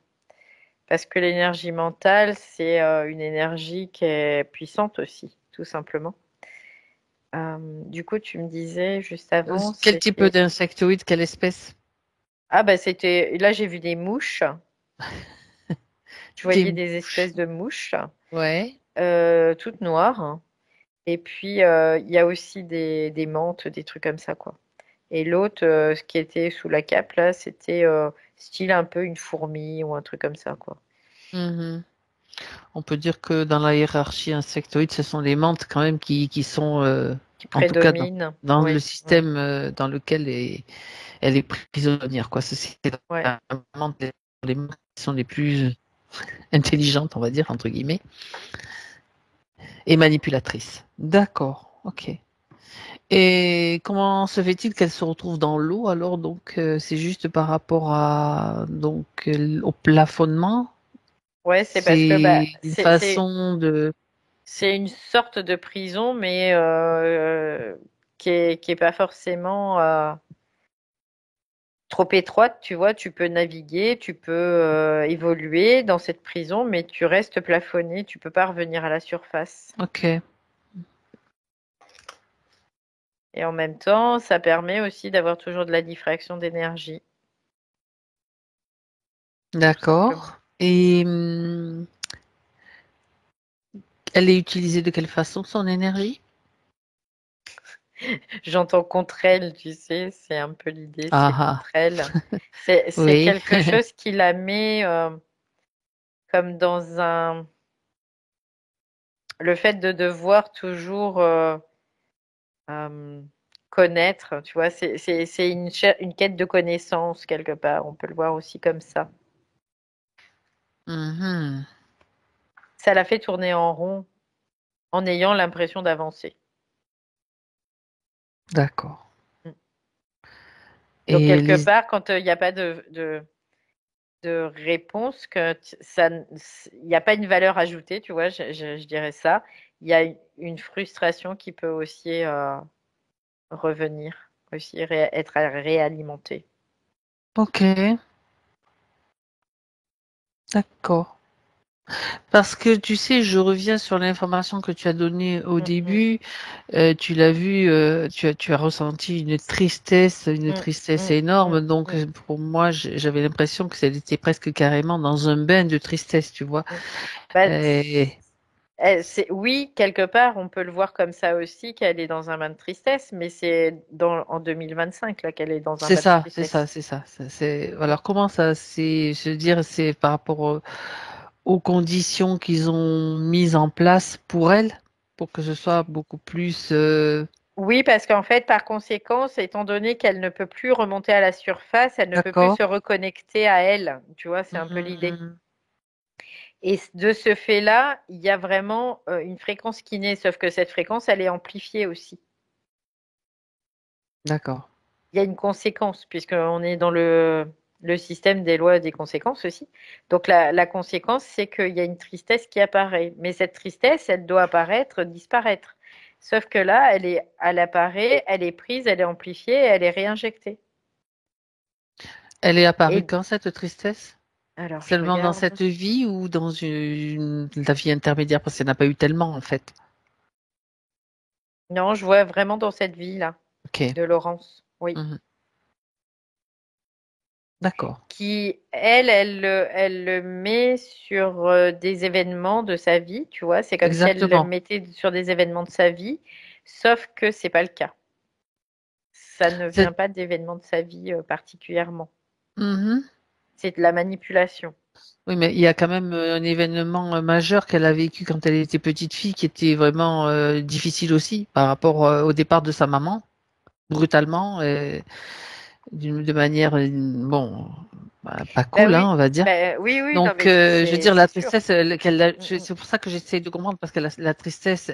Parce que l'énergie mentale, c'est une énergie qui est puissante aussi, tout simplement. Du coup, tu me disais juste avant,
Quel type
c'était
d'insectoïde? Quelle espèce?
Ah bah c'était là j'ai vu des mouches. Je
Des
voyais des
mouches.
espèces de mouches
Ouais.
toutes noires, hein. Et puis, il y a aussi des menthes, des trucs comme ça, quoi. Et l'autre, ce qui était sous la cape, là, c'était style un peu une fourmi ou un truc comme ça, quoi.
Mhm. On peut dire que dans la hiérarchie insectoïde, ce sont les menthes quand même qui sont,
Qui
en tout cas
prédomine.
dans le
Oui, oui,
système dans lequel elle est prisonnière, quoi. C'est
ouais.
la menthe, les menthes qui sont les plus intelligentes, on va dire, entre guillemets, et manipulatrices. D'accord, ok. Et comment se fait-il qu'elle se retrouve dans l'eau alors? Donc, c'est juste par rapport à donc au plafonnement.
Ouais, c'est parce que bah,
C'est une façon de.
c'est une sorte de prison, mais qui est pas forcément trop étroite, tu vois. Tu peux naviguer, tu peux évoluer dans cette prison, mais tu restes plafonné, tu peux pas revenir à la surface.
Ok,
Et en même temps, ça permet aussi d'avoir toujours de la diffraction d'énergie, tout simplement.
d'accord. Et elle est utilisée de quelle façon, son énergie?
J'entends contre elle, tu sais, c'est un peu l'idée, c'est
Ah
contre
ah,
elle. C'est
oui,
quelque chose qui la met comme dans un... Le fait de devoir toujours euh, connaître, tu vois, c'est une quête de connaissance quelque part, on peut le voir aussi comme ça.
Mhm.
Ça la fait tourner en rond en ayant l'impression d'avancer.
D'accord.
Mm. Donc
Et
quelque
les.
part, quand il n'y a pas de réponse, il n'y a pas une valeur ajoutée, tu vois, je dirais ça. Il y a une frustration qui peut aussi revenir, aussi être réalimentée.
Ok, d'accord. Parce que tu sais, je reviens sur l'information que tu as donnée au
Mm, mm,
début. Tu l'as vu, tu as ressenti une
mm,
tristesse
mm, mm,
énorme. Donc,
mm,
pour moi, j'avais l'impression que elle était presque carrément dans un bain de tristesse, tu vois.
mm. Bah,
Et
oui, quelque part, on peut le voir comme ça aussi, qu'elle est dans un bain de tristesse, mais c'est en 2025 là qu'elle est dans un
c'est
bain de
ça, c'est
tristesse.
ça, c'est ça. Alors, comment ça, je veux dire, c'est par rapport aux conditions qu'ils ont mises en place pour elle, pour que ce soit beaucoup plus,
Oui, parce qu'en fait, par conséquence, étant donné qu'elle ne peut plus remonter à la surface, elle ne peut plus
d'accord.
se reconnecter à elle. Tu vois, c'est un peu l'idée.
Mhm.
Et de ce fait-là, il y a vraiment une fréquence qui naît, sauf que cette fréquence, elle est amplifiée aussi.
D'accord.
Il y a une conséquence, puisqu'on est dans le système des lois des conséquences aussi. Donc la conséquence, c'est qu'il y a une tristesse qui apparaît. Mais cette tristesse, elle doit apparaître, disparaître. Sauf que là, elle apparaît, elle est prise, elle est amplifiée, elle est réinjectée.
Elle est apparue
Et
quand, cette tristesse?
alors, je
Seulement dans
regarde.
cette vie ou dans la vie intermédiaire? Parce qu'il n'y en a pas eu tellement, en fait.
Non, je vois vraiment dans cette vie-là
Ok.
de Laurence. Oui.
Mhm. D'accord.
Qui, elle le met sur des événements de sa vie, tu vois. C'est comme si elle le
Exactement.
mettait sur des événements de sa vie, sauf que c'est pas le cas. Ça ne vient
C'est-
pas d'événements de sa vie particulièrement.
Mhm.
C'est de la manipulation.
Oui, mais il y a quand même un événement majeur qu'elle a vécu quand elle était petite fille qui était vraiment difficile aussi par rapport au départ de sa maman, brutalement, de manière, bon, pas
Ben
cool, hein,
oui,
on va dire.
ben oui, oui, non
Donc,
mais
je veux dire, la
c'est sûr.
tristesse,
Mm, mm.
c'est pour ça que j'essaie de comprendre, parce que la tristesse,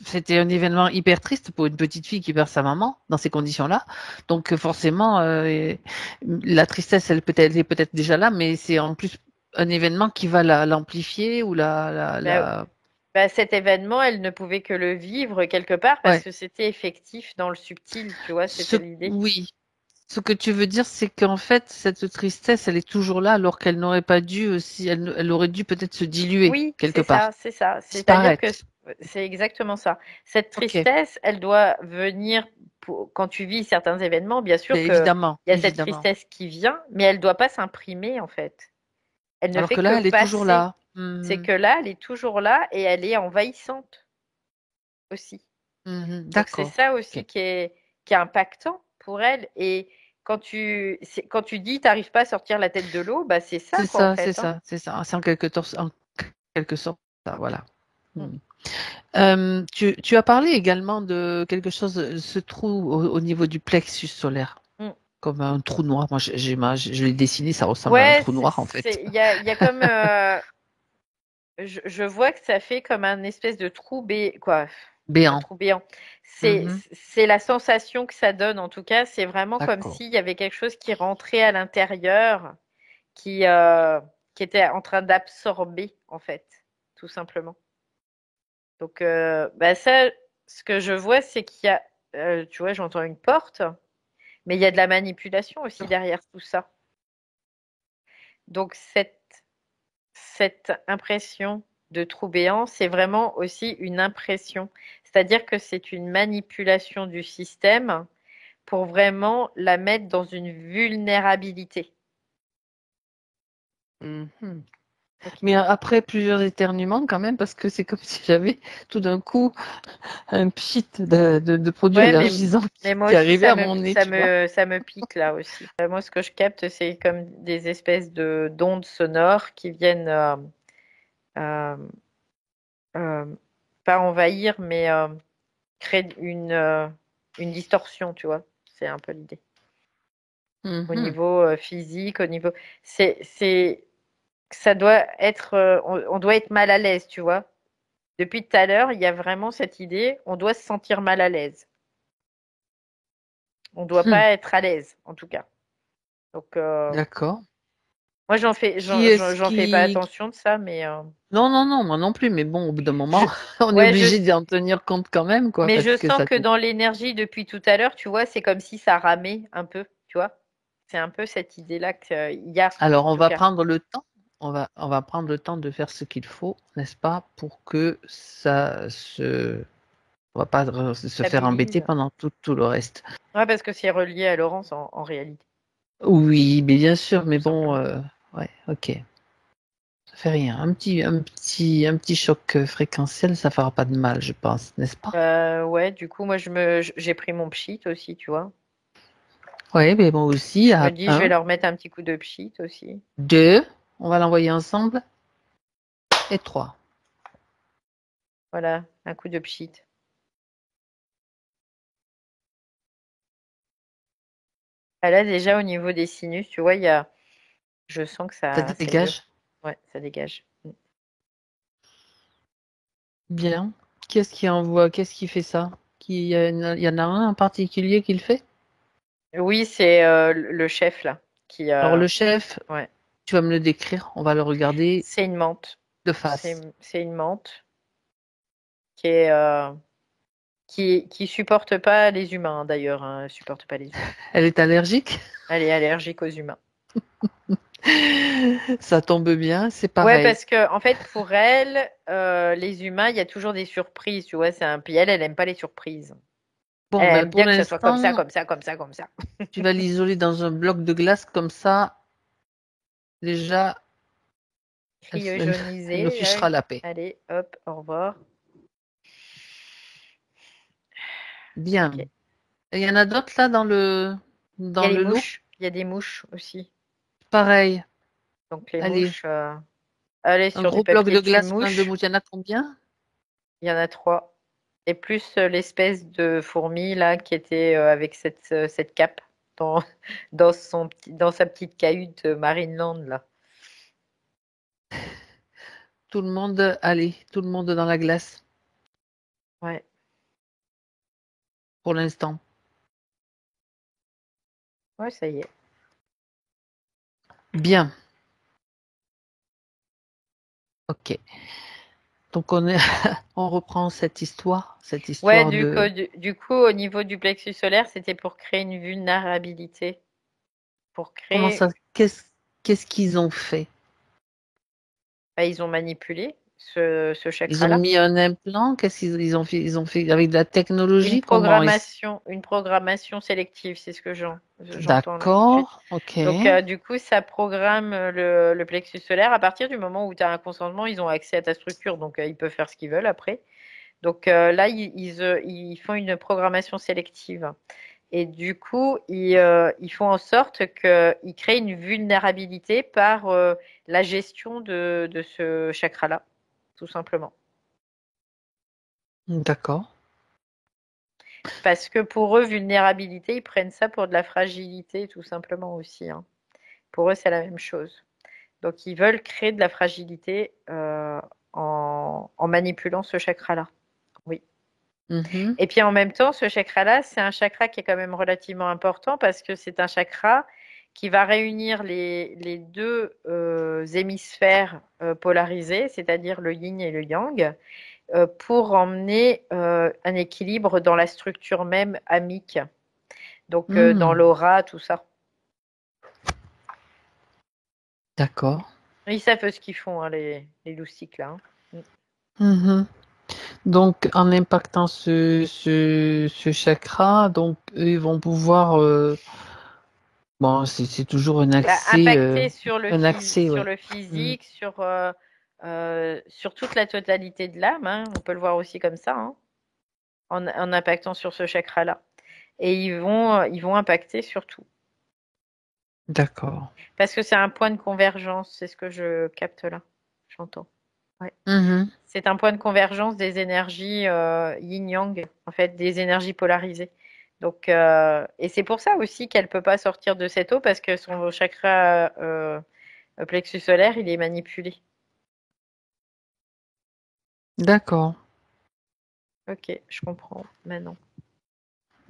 c'était un événement hyper triste pour une petite fille qui perd sa maman dans ces conditions-là. Donc, forcément, la tristesse, elle est peut-être déjà là, mais c'est en plus un événement qui va l'amplifier ou
Ben, ben, cet événement, elle ne pouvait que le vivre quelque part parce
ouais.
que c'était effectif dans le subtil, tu vois, c'était l'idée.
Oui. Ce que tu veux dire, c'est qu'en fait, cette tristesse, elle est toujours là, alors qu'elle n'aurait pas dû aussi, elle aurait dû peut-être se diluer
Oui,
quelque
c'est
part,
ça, c'est ça. C'est-à-dire que
disparaître.
c'est exactement ça. Cette
Ok.
tristesse, elle doit venir quand tu vis certains événements, bien sûr
Mais
qu'il
évidemment,
y a cette
évidemment.
tristesse qui vient, mais elle ne doit pas s'imprimer en fait. Elle ne
Alors
fait
que
que
là, elle est toujours
passer.
là.
C'est
Mhm.
que là, elle est toujours là et elle est envahissante. aussi.
Mhm.
Donc c'est
D'accord.
ça aussi
Ok.
qui est impactant pour elle. Et quand tu dis t'arrives pas à sortir la tête de l'eau, bah c'est ça
C'est
quoi en
ça, c'est
fait, hein.
ça, c'est ça. C'est en quelque sorte ça, voilà.
Mm.
Hmm. Tu as parlé également de quelque chose, ce trou au niveau du plexus solaire,
Mm.
comme un trou noir. Moi, je l'ai dessiné, ça ressemble à un
Ouais,
trou noir en fait.
il y a comme je vois que ça fait comme un espèce de trou quoi, un
Béant.
trou béant. C'est
Mhm.
c'est la sensation que ça donne en tout cas. C'est vraiment comme
D'accord.
s'il y avait quelque chose qui rentrait à l'intérieur, qui euh, qui était en train d'absorber en fait, tout simplement. Donc bah ça, ce que je vois, c'est qu'il y a, tu vois, j'entends une porte, mais il y a de la manipulation aussi derrière tout ça. Donc cette impression de trou béant, c'est vraiment aussi une impression. C'est-à-dire que c'est une manipulation du système pour vraiment la mettre dans une vulnérabilité.
Mhm.
Ok.
Mais après plusieurs éternuements quand même, parce que c'est comme si j'avais tout d'un coup un pchit de produits
Ouais, mais,
allergisants
mais moi
qui
aussi,
arrivait à mon nez, tu vois.
ça me pique là aussi. Moi, ce que je capte, c'est comme des espèces de d'ondes sonores qui viennent euh, euh, pas envahir, mais créer une distorsion, tu vois. C'est un peu l'idée. Au
Mhm.
niveau physique, au niveau. C'est, ça doit être. On doit être mal à l'aise, tu vois. Depuis tout à l'heure, il y a vraiment cette idée, on doit se sentir mal à l'aise. On doit
Hmm.
pas être à l'aise, en tout cas. Donc,
D'accord.
moi,
Qui est-ce
j'en fais pas
qui...
attention de ça, mais
Non, non, non, moi non plus, mais bon, au bout d'un
je,
moment, on est
ouais,
obligé d'en tenir compte quand même, quoi,
mais je
parce que
sens
ça...
que dans l'énergie depuis tout à l'heure, tu vois, c'est comme si ça ramait un peu, tu vois. C'est un peu cette idée-là qu'il y a,
Alors,
en
on
tout
va
cas.
prendre le temps, on va prendre le temps de faire ce qu'il faut, n'est-ce pas, pour que ça se... On va pas se faire embêter
Stabilise.
pendant tout le reste.
Ouais, parce que c'est relié à Laurence en réalité,
Oui, mais bien sûr, mais
tout
bon,
simplement.
ouais, ok. Ça fait rien. Un petit choc fréquentiel, ça fera pas de mal, je pense, n'est-ce pas?
Ouais, du coup, moi, j'ai pris mon pchit aussi, tu vois.
Oui, mais bon aussi,
Je me
à
dis, je vais
un,
leur mettre un petit coup de pchit aussi.
deux, on va l'envoyer ensemble, et trois.
Voilà, un coup de pchit. Ah, là, déjà, au niveau des sinus, tu vois, je sens que
Ça
ça, c'est mieux.
dégage
Ouais, ça dégage.
bien. Qu'est-ce qui envoie, qu'est-ce qui fait ça? Il y en a un en particulier qui le fait?
Oui, c'est le chef, là, qui,
Alors le chef,
ouais,
tu vas me le décrire, on va le regarder
c'est une menthe.
de face.
C'est une menthe qui est, qui supporte pas les humains, d'ailleurs, hein, elle supporte pas les humains.
Elle est allergique?
Elle est allergique aux humains.
Ça tombe bien, c'est
Ouais,
pareil.
parce que en fait, pour elle, les humains, il y a toujours des surprises, tu vois. Puis elle aime pas les surprises.
Bon,
Elle
ben
aime
pour
bien que ça soit comme ça,
l'instant,
comme ça, comme ça, comme ça.
tu vas l'isoler dans un bloc de glace comme ça, déjà, elle nous
Cryogénisée,
fichera
ouais.
la paix.
Allez, hop, au revoir.
Bien.
Ok.
Et il y en a d'autres là
Il y a
dans
les
le lot?
mouches. Il y a des mouches aussi.
Pareil.
Donc les
Allez,
mouches, allez
un
sur du
gros bloc
papier
de glace plein de
tue-mouche.
mouches. Il y en a combien?
Il y en a trois. Et plus l'espèce de fourmi là qui était avec cette cape dans, dans sa petite cahute Marineland là.
Tout le monde, allez, tout le monde dans la glace
Ouais,
pour l'instant.
ouais, ça y est.
Bien. Ok. Donc on reprend cette
Ouais,
histoire de.
du coup, au niveau du plexus solaire, c'était pour créer une vulnérabilité, pour
Comment
créer,
ça? Qu'est-ce qu'ils ont fait?
bah, ils ont manipulé ce
Ils ont
chakra-là.
mis un implant? Qu'est-ce qu'ils ils ont fait? Ils ont fait avec de la technologie? Comment ils...
Une programmation sélective, c'est ce que j'entends là tout de suite.
D'accord. Ok.
Donc, du coup, ça programme le plexus solaire. À partir du moment où tu as un consentement, ils ont accès à ta structure, donc ils peuvent faire ce qu'ils veulent après. Donc là, ils font une programmation sélective. Et du coup, ils font en sorte qu'ils créent une vulnérabilité par la gestion de ce chakra-là, tout simplement.
D'accord.
Parce que pour eux, vulnérabilité, ils prennent ça pour de la fragilité, tout simplement aussi, hein. Pour eux, c'est la même chose. Donc, ils veulent créer de la fragilité en manipulant ce chakra-là. Oui.
Mhm.
Et puis en même temps, ce chakra-là, c'est un chakra qui est quand même relativement important parce que c'est un chakra qui va réunir les deux hémisphères polarisés, c'est-à-dire le yin et le yang, pour emmener un équilibre dans la structure même amique, donc dans
Hmm.
l'aura, tout ça.
D'accord.
Ils savent ce qu'ils font, hein, les loustiques là, hein.
Mhm. Donc, en impactant ce chakra, donc eux, ils vont pouvoir, bon, c'est toujours
Bah, impacter sur le sur
ouais.
le
Mm.
physique, sur toute la totalité de l'âme, hein. On peut le voir aussi comme ça, hein, en impactant sur ce chakra-là. Et ils vont impacter sur tout.
D'accord.
Parce que c'est un point de convergence, c'est ce que je capte là. J'entends. Ouais.
Mhm.
C'est un point de convergence des énergies yin-yang, en fait, des énergies polarisées. Donc, et c'est pour ça aussi qu'elle peut pas sortir de cette eau parce que son chakra plexus solaire, il est manipulé.
D'accord.
Ok, je comprends maintenant.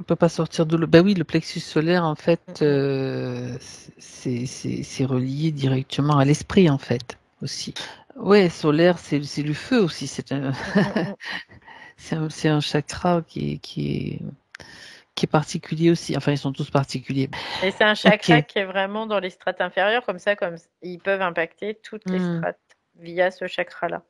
On peut pas sortir de l'eau. Ben oui, le plexus solaire, en fait,
Mm, mm,
c'est relié directement à l'esprit, en fait, aussi. Ouais, solaire, c'est le feu aussi.
mm, mm, mm.
C'est un chakra qui est particulier aussi. Enfin, ils sont tous particuliers.
Et c'est un
Ok.
chakra qui est vraiment dans les strates inférieures, comme ils peuvent impacter toutes les
Hmm.
strates via ce chakra-là.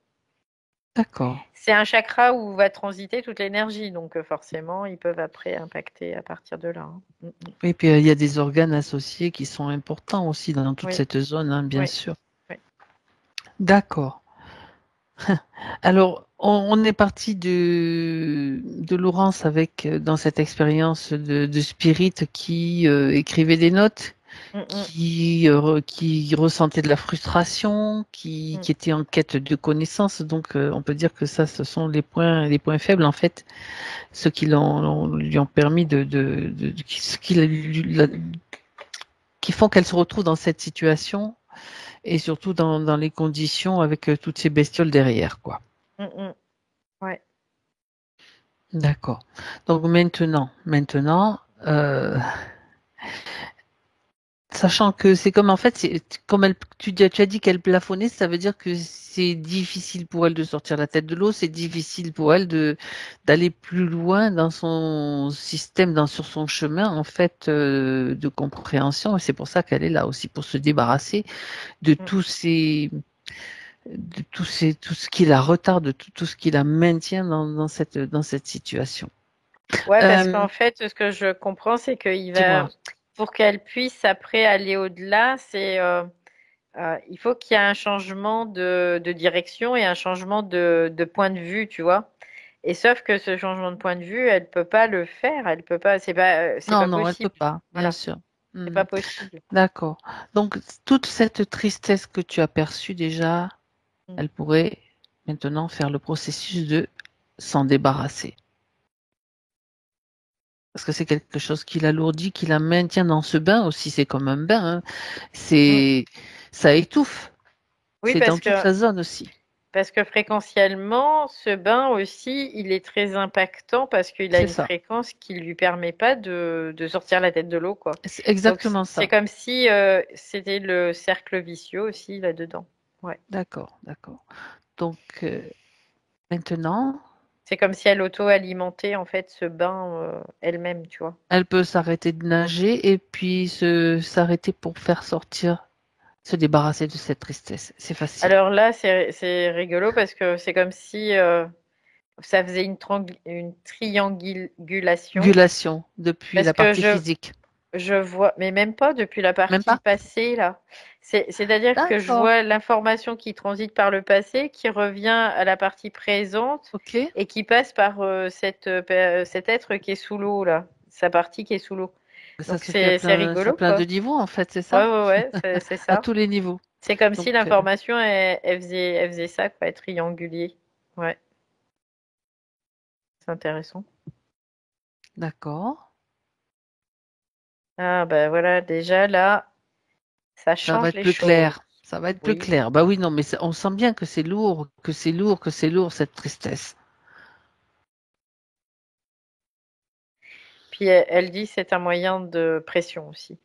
D'accord.
C'est un chakra où va transiter toute l'énergie, donc forcément, ils peuvent après impacter à partir de là, hein. Mm, mm.
Et puis, il y a des organes associés qui sont importants aussi dans toute
Oui,
cette zone, hein, bien
oui,
sûr.
oui.
D'accord. Alors, on est parti de Laurence avec, dans cette expérience de spirit qui écrivait des notes,
Mm, mm,
qui ressentait de la frustration,
mm.
qui était en quête de connaissances. Donc, on peut dire que ça, ce sont les points faibles, en fait, ceux lui ont permis qui font qu'elle se retrouve dans cette situation et surtout dans les conditions avec toutes ces bestioles derrière, quoi.
Mm, mm. Ouais.
D'accord. Donc maintenant, sachant que c'est comme en fait, comme tu as dit qu'elle plafonnait, ça veut dire que c'est difficile pour elle de sortir la tête de l'eau, c'est difficile pour elle d'aller plus loin dans son système, sur son chemin en fait de compréhension. Et c'est pour ça qu'elle est là aussi pour se débarrasser de
Mm.
tout ce qui la retarde, de tout ce qui la maintient dans cette situation.
Ouais, parce
Euh,
qu'en fait, ce que je comprends, c'est
Dis-moi.
pour qu'elle puisse après aller au-delà, il faut qu'il y ait un changement de direction et un changement de point de vue, tu vois. Et sauf que ce changement de point de vue, elle peut pas le faire, elle peut pas, c'est
Non,
pas
non, elle peut
possible.
pas, bien
Voilà,
sûr.
c'est
Hmm.
pas possible.
D'accord. Donc, toute cette tristesse que tu as perçue déjà,
Mm.
elle pourrait maintenant faire le processus de s'en débarrasser. Parce que c'est quelque chose qui l'alourdit, qui la maintient dans ce bain aussi. C'est comme un bain, hein.
Mm.
C'est, ça étouffe.
Oui,
C'est dans toute la zone aussi.
parce que fréquentiellement, ce bain aussi, il est très impactant parce qu'il a
C'est
une
ça.
fréquence qui lui permet pas de sortir la tête de l'eau, quoi.
C'est
Donc
exactement
c'est
ça.
comme si c'était le cercle vicieux aussi là-dedans. Ouais.
D'accord, d'accord. Donc, maintenant,
C'est comme si elle auto-alimentait en fait ce bain elle-même, tu vois.
elle peut s'arrêter de nager et puis s'arrêter pour faire sortir, se débarrasser de cette tristesse. C'est facile.
Alors là, c'est rigolo parce que c'est comme si ça faisait une triangulation
Gulation depuis
parce
la
que
partie physique.
Je vois, mais même pas depuis la
Même
partie
pas?
passée, là. C'est-à-dire que je
D'accord.
vois l'information qui transite par le passé, qui revient à la partie présente
Ok.
et qui passe par cet être qui est sous l'eau, là. Sa partie qui est sous l'eau.
Ça
Donc
se fait à
c'est
à
rigolo,
plein de
quoi.
niveaux, en fait, c'est
Ouais,
ça?
ouais, ouais, c'est
À
ça.
tous les niveaux.
C'est comme
Donc,
si l'information, elle faisait ça, quoi, triangulier. Ouais, c'est intéressant.
d'accord.
Ah, ben voilà, déjà là, ça
Ça va
change
être
les
plus
choses.
clair. Ça va être plus
Oui.
clair. Bah oui, non, mais on sent bien que c'est lourd, que c'est lourd, que c'est lourd, cette tristesse.
Puis elle dit c'est un moyen de pression aussi.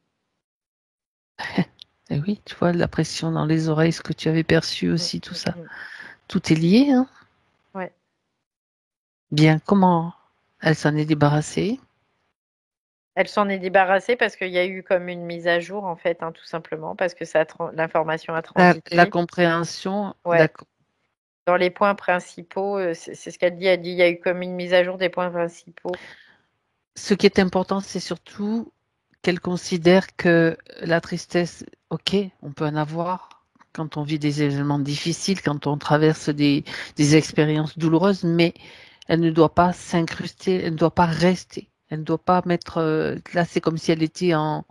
Et oui, tu vois, la pression dans les oreilles, ce que tu avais perçu
Mm,
aussi, tout
mm,
ça.
mm.
Tout est lié, hein.
Ouais.
Bien, comment elle s'en est débarrassée?
Elle s'en est débarrassée parce qu'il y a eu comme une mise à jour en fait, hein, tout simplement, parce que l'information a
La
transité.
compréhension,
Ouais. Dans les points principaux, c'est ce qu'elle dit. Elle dit il y a eu comme une mise à jour des points principaux.
ce qui est important, c'est surtout qu'elle considère que la tristesse, ok, on peut en avoir quand on vit des événements difficiles, quand on traverse des expériences douloureuses, mais elle ne doit pas s'incruster, elle ne doit pas rester. Elle ne doit pas mettre. Là, c'est comme si elle était en.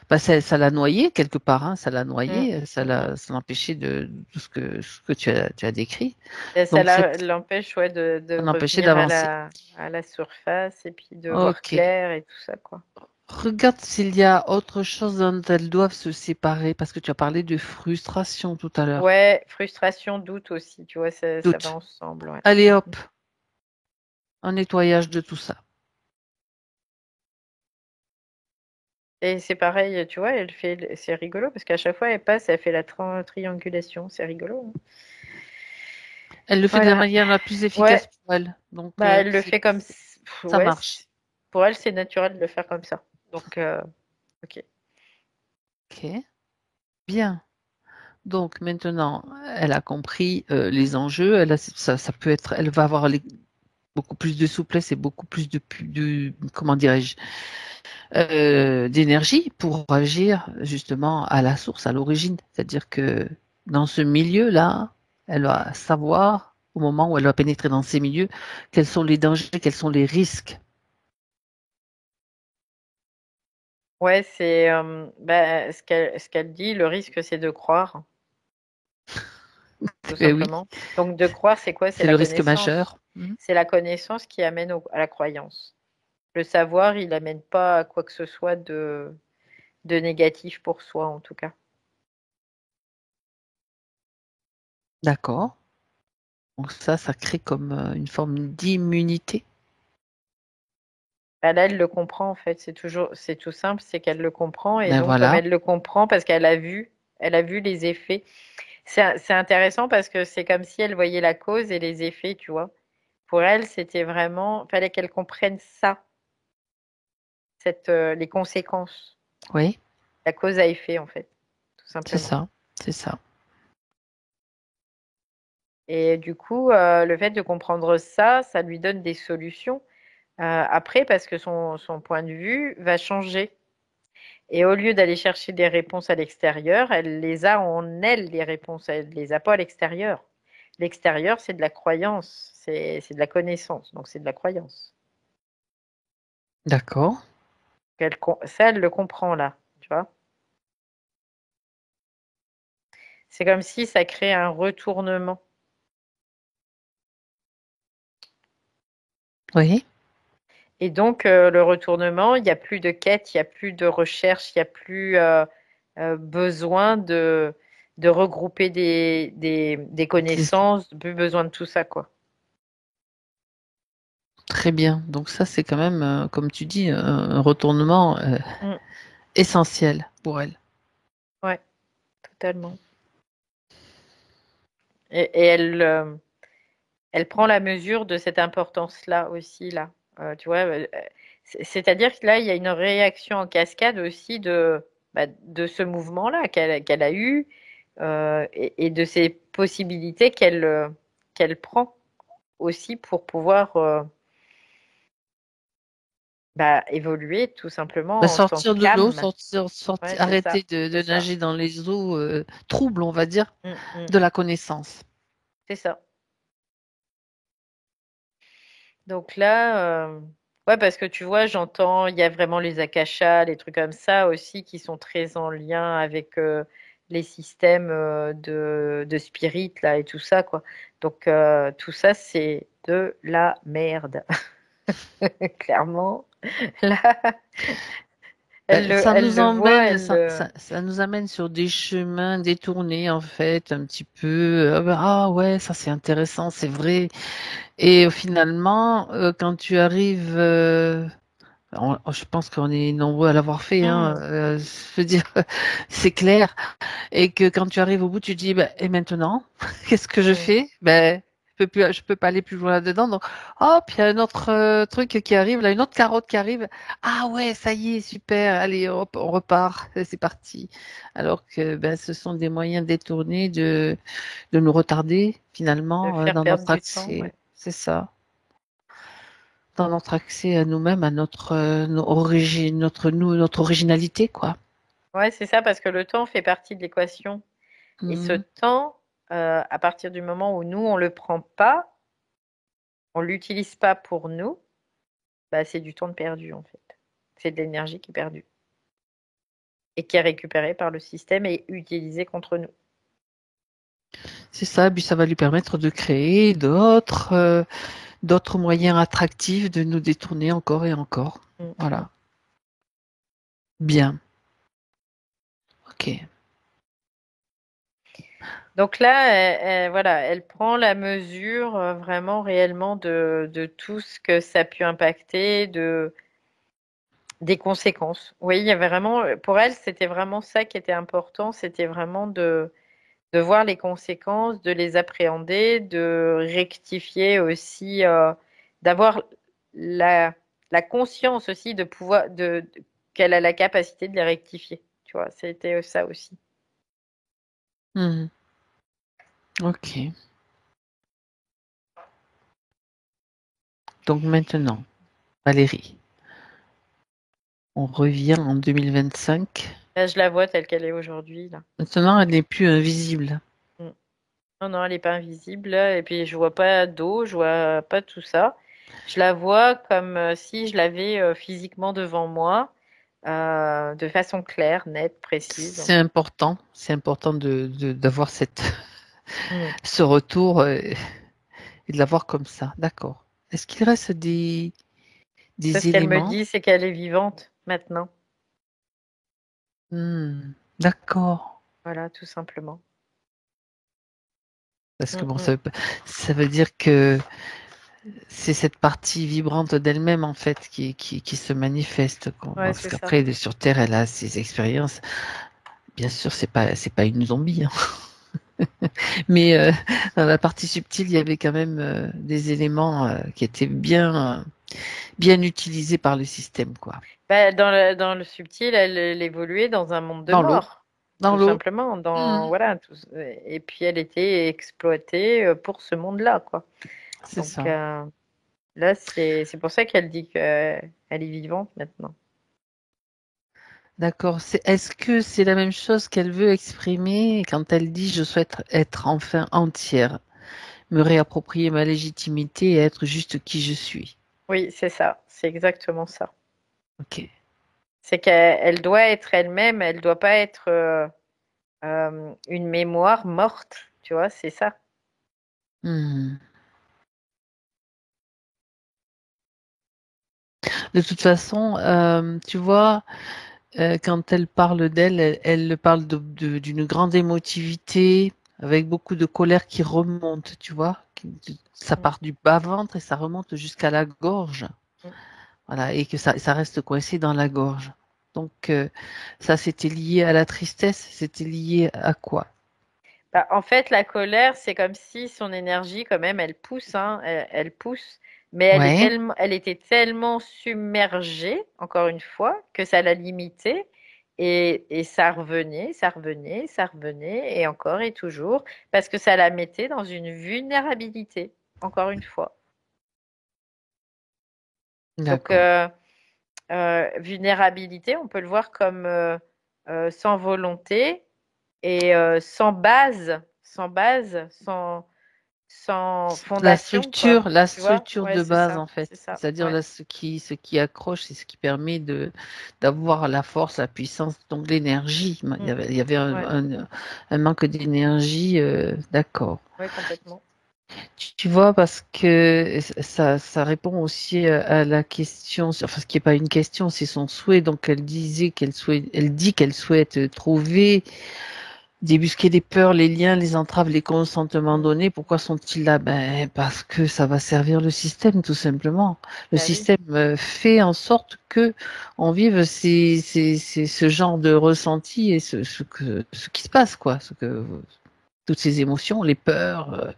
Bah, ça l'a noyée quelque part, hein, ça l'a
Mm,
noyée,
mm, mm.
ça l'empêchait de tout ce que tu as décrit.
Et ça
Donc,
l'empêche ouais, de
ça l'empêchait
revenir
d'avancer.
à la surface et puis de voir
Ok.
clair et tout ça, quoi.
Regarde s'il y a autre chose dont elles doivent se séparer, parce que tu as parlé de frustration tout à l'heure.
Ouais, frustration, doute aussi, tu vois, ça va
Doute.
ensemble, ouais.
Allez
Mm,
hop,
mm.
un nettoyage de tout ça.
Et c'est pareil, tu vois, c'est rigolo parce qu'à chaque fois elle passe, elle fait la triangulation, c'est rigolo, hein.
Elle le fait de la
Voilà.
manière la plus efficace
Ouais,
pour elle. Donc,
bah elle le fait comme,
ça
ouais,
marche.
pour elle c'est naturel de le faire comme ça. Donc, ok.
Ok. Bien. Donc maintenant, elle a compris les enjeux. Ça peut être, elle va avoir beaucoup plus de souplesse et beaucoup plus comment dirais-je, d'énergie pour agir justement à la source, à l'origine. C'est-à-dire que dans ce milieu-là, elle va savoir, au moment où elle va pénétrer dans ces milieux, quels sont les dangers, quels sont les risques.
Ouais, c'est bah, ce qu'elle dit, le risque c'est de croire, tout
Eh oui,
simplement. Donc de croire, c'est quoi? C'est
c'est
la
le risque
connaissance.
majeur. Mhm.
C'est la connaissance qui amène à la croyance. Le savoir, il amène pas à quoi que ce soit de négatif pour soi, en tout cas.
D'accord. Donc ça crée comme une forme d'immunité.
Bah, là, elle le comprend, en fait. C'est tout simple, c'est qu'elle le comprend. Et
Ben
donc, comme
voilà.
elle le comprend, parce elle a vu les effets. C'est intéressant parce que c'est comme si elle voyait la cause et les effets, tu vois. Pour elle, c'était vraiment, fallait qu'elle comprenne ça, les conséquences,
Oui,
la cause à effet, en fait, tout
c'est
simplement.
ça. C'est ça.
Et du coup, le fait de comprendre ça, ça lui donne des solutions. Après, parce que son point de vue va changer. Et au lieu d'aller chercher des réponses à l'extérieur, elle les a en elle, les réponses. Elle les a pas à l'extérieur. L'extérieur, c'est de la croyance, c'est de la connaissance, donc c'est de la croyance.
D'accord.
Ça, elle le comprend là, tu vois. C'est comme si ça crée un retournement.
Oui.
Et donc, le retournement, il n'y a plus de quête, il n'y a plus de recherche, il n'y a plus besoin de regrouper des connaissances, plus besoin de tout ça, quoi.
Très bien. Donc ça, c'est quand même, comme tu dis, un retournement
Mm.
essentiel pour elle.
Ouais, totalement. Et elle prend la mesure de cette importance-là aussi, là. Tu vois, c'est-à-dire que là, il y a une réaction en cascade aussi de ce mouvement-là qu'elle a eu et de ces possibilités qu'elle prend aussi pour pouvoir Bah, évoluer tout
Bah,
simplement en tant
sortir de l'eau,
qu'âme. Ouais,
sortir,
c'est
arrêter
ça,
de
c'est ça.
nager dans les eaux troubles, on va dire,
Mm.
de la connaissance.
C'est ça. Donc là, ouais, parce que tu vois, j'entends, il y a vraiment les akashas, les trucs comme ça aussi qui sont très en lien avec les systèmes de spirit là et tout ça, quoi. Donc tout ça, c'est de la merde. Clairement, là,
Ça
elle
nous
le voit,
emmène,
elle le...
ça nous amène sur des chemins détournés, en fait, un petit peu. Ah ouais, ça c'est intéressant, c'est vrai. Et finalement, quand tu arrives, je pense qu'on est nombreux à l'avoir fait, hein,
Hmm,
je veux dire, c'est clair. Et que quand tu arrives au bout, tu te dis, bah, et maintenant, qu'est-ce que je
hmm.
fais? Ben, je peux pas aller plus loin là-dedans. Donc, hop, il y a un autre truc qui arrive, là, une autre carotte qui arrive. Ah ouais, ça y est, super. Allez, hop, on repart. C'est parti. Alors que, ben, ce sont des moyens détournés de nous retarder,
De
finalement,
faire
dans
perdre
notre
du temps,
accès.
ouais.
C'est ça. Dans notre accès à nous-mêmes, à notre, notre originalité, quoi.
Ouais, c'est ça, parce que le temps fait partie de l'équation. Et ce
Mhm.
temps, à partir du moment où nous, on le prend pas, on l'utilise pas pour nous, bah, c'est du temps de perdu en fait. C'est de l'énergie qui est perdue et qui est récupérée par le système et utilisée contre nous.
C'est ça, puis ça va lui permettre de créer d'autres moyens attractifs de nous détourner encore et encore.
Mm, mm.
Voilà. Bien. Ok.
Donc là, voilà, elle prend la mesure vraiment réellement de tout ce que ça a pu impacter, des conséquences. Oui, il y avait vraiment, pour elle, c'était vraiment ça qui était important, c'était vraiment de voir les conséquences, de les appréhender, de rectifier aussi, d'avoir la, la conscience aussi de pouvoir, qu'elle a la capacité de les rectifier. Tu vois, c'était ça aussi.
Mhm. Ok. Donc maintenant, Valérie, on revient en 2025.
Là, je la vois telle qu'elle est aujourd'hui, là.
Maintenant, elle n'est plus invisible.
Mm. Non, non, elle n'est pas invisible, là. Et puis, je vois pas d'eau, je vois pas tout ça. Je la vois comme si je l'avais physiquement devant moi, de façon claire, nette, précise.
C'est important d'avoir
Mm.
ce retour et de l'avoir comme ça. D'accord. Est-ce qu'il reste
Ce
des
qu'elle me
éléments?
dit, c'est qu'elle est vivante maintenant.
Hmm. D'accord.
Voilà, tout simplement.
Parce que
Mm,
bon,
mm.
ça veut dire que c'est cette partie vibrante d'elle-même en fait qui se manifeste.
Ouais,
Parce
c'est ça.
qu'après, sur Terre, elle a ses expériences. Bien sûr, c'est pas une zombie, hein. Mais dans la partie subtile, il y avait quand même des éléments qui étaient bien utilisés par le système, quoi.
Bah, dans le subtil, elle évoluait dans un monde de
Dans l'eau,
mort,
dans
tout
l'eau.
simplement.
Hmm.
Voilà, et puis elle était exploitée pour ce monde-là, quoi.
C'est
Donc
ça.
là, c'est pour ça qu'elle dit qu'elle est vivante maintenant.
D'accord. Est-ce que c'est la même chose qu'elle veut exprimer quand elle dit je souhaite être enfin entière, me réapproprier ma légitimité et être juste qui je suis?
Oui, c'est ça. C'est exactement ça.
Ok.
C'est qu'elle doit être elle-même. Elle doit pas être une mémoire morte. Tu vois, c'est ça.
Hmm. De toute façon, tu vois, quand elle parle d'elle, elle parle d'une grande émotivité, avec beaucoup de colère qui remonte, tu vois. Ça
Mm,
part du bas-ventre et ça remonte jusqu'à la gorge.
mm.
Voilà, et que ça reste coincé dans la gorge. Donc, ça, c'était lié à la tristesse, c'était lié à quoi?
Bah, en fait, la colère, c'est comme si son énergie, quand même, elle pousse, hein, elle pousse, mais
Ouais,
elle était tellement submergée, encore une fois, que ça la limitait, et ça revenait, ça revenait, ça revenait, et encore et toujours, parce que ça la mettait dans une vulnérabilité, encore une fois. Donc,
d'accord.
vulnérabilité, on peut le voir comme sans volonté et sans fondation, quoi.
La
Tu vois?
structure
Ouais,
de
c'est
base
ça,
en fait.
c'est ça.
C'est-à-dire
Ouais.
là, ce qui accroche, c'est ce qui permet d'avoir la force, la puissance, donc l'énergie.
Mm.
Il y avait
Ouais,
un manque d'énergie, d'accord.
ouais, complètement.
Tu vois, parce que ça répond aussi à la question, enfin, ce qui n'est pas une question, c'est son souhait. Donc, elle dit qu'elle souhaite trouver, débusquer les peurs, les liens, les entraves, les consentements
Mm.
donnés. Pourquoi sont-ils là? Ben, parce que ça va servir le système, tout simplement. Le
Bah oui.
système fait en sorte que on vive ce genre de ressenti et ce qui se passe, quoi. Toutes ces émotions, les peurs,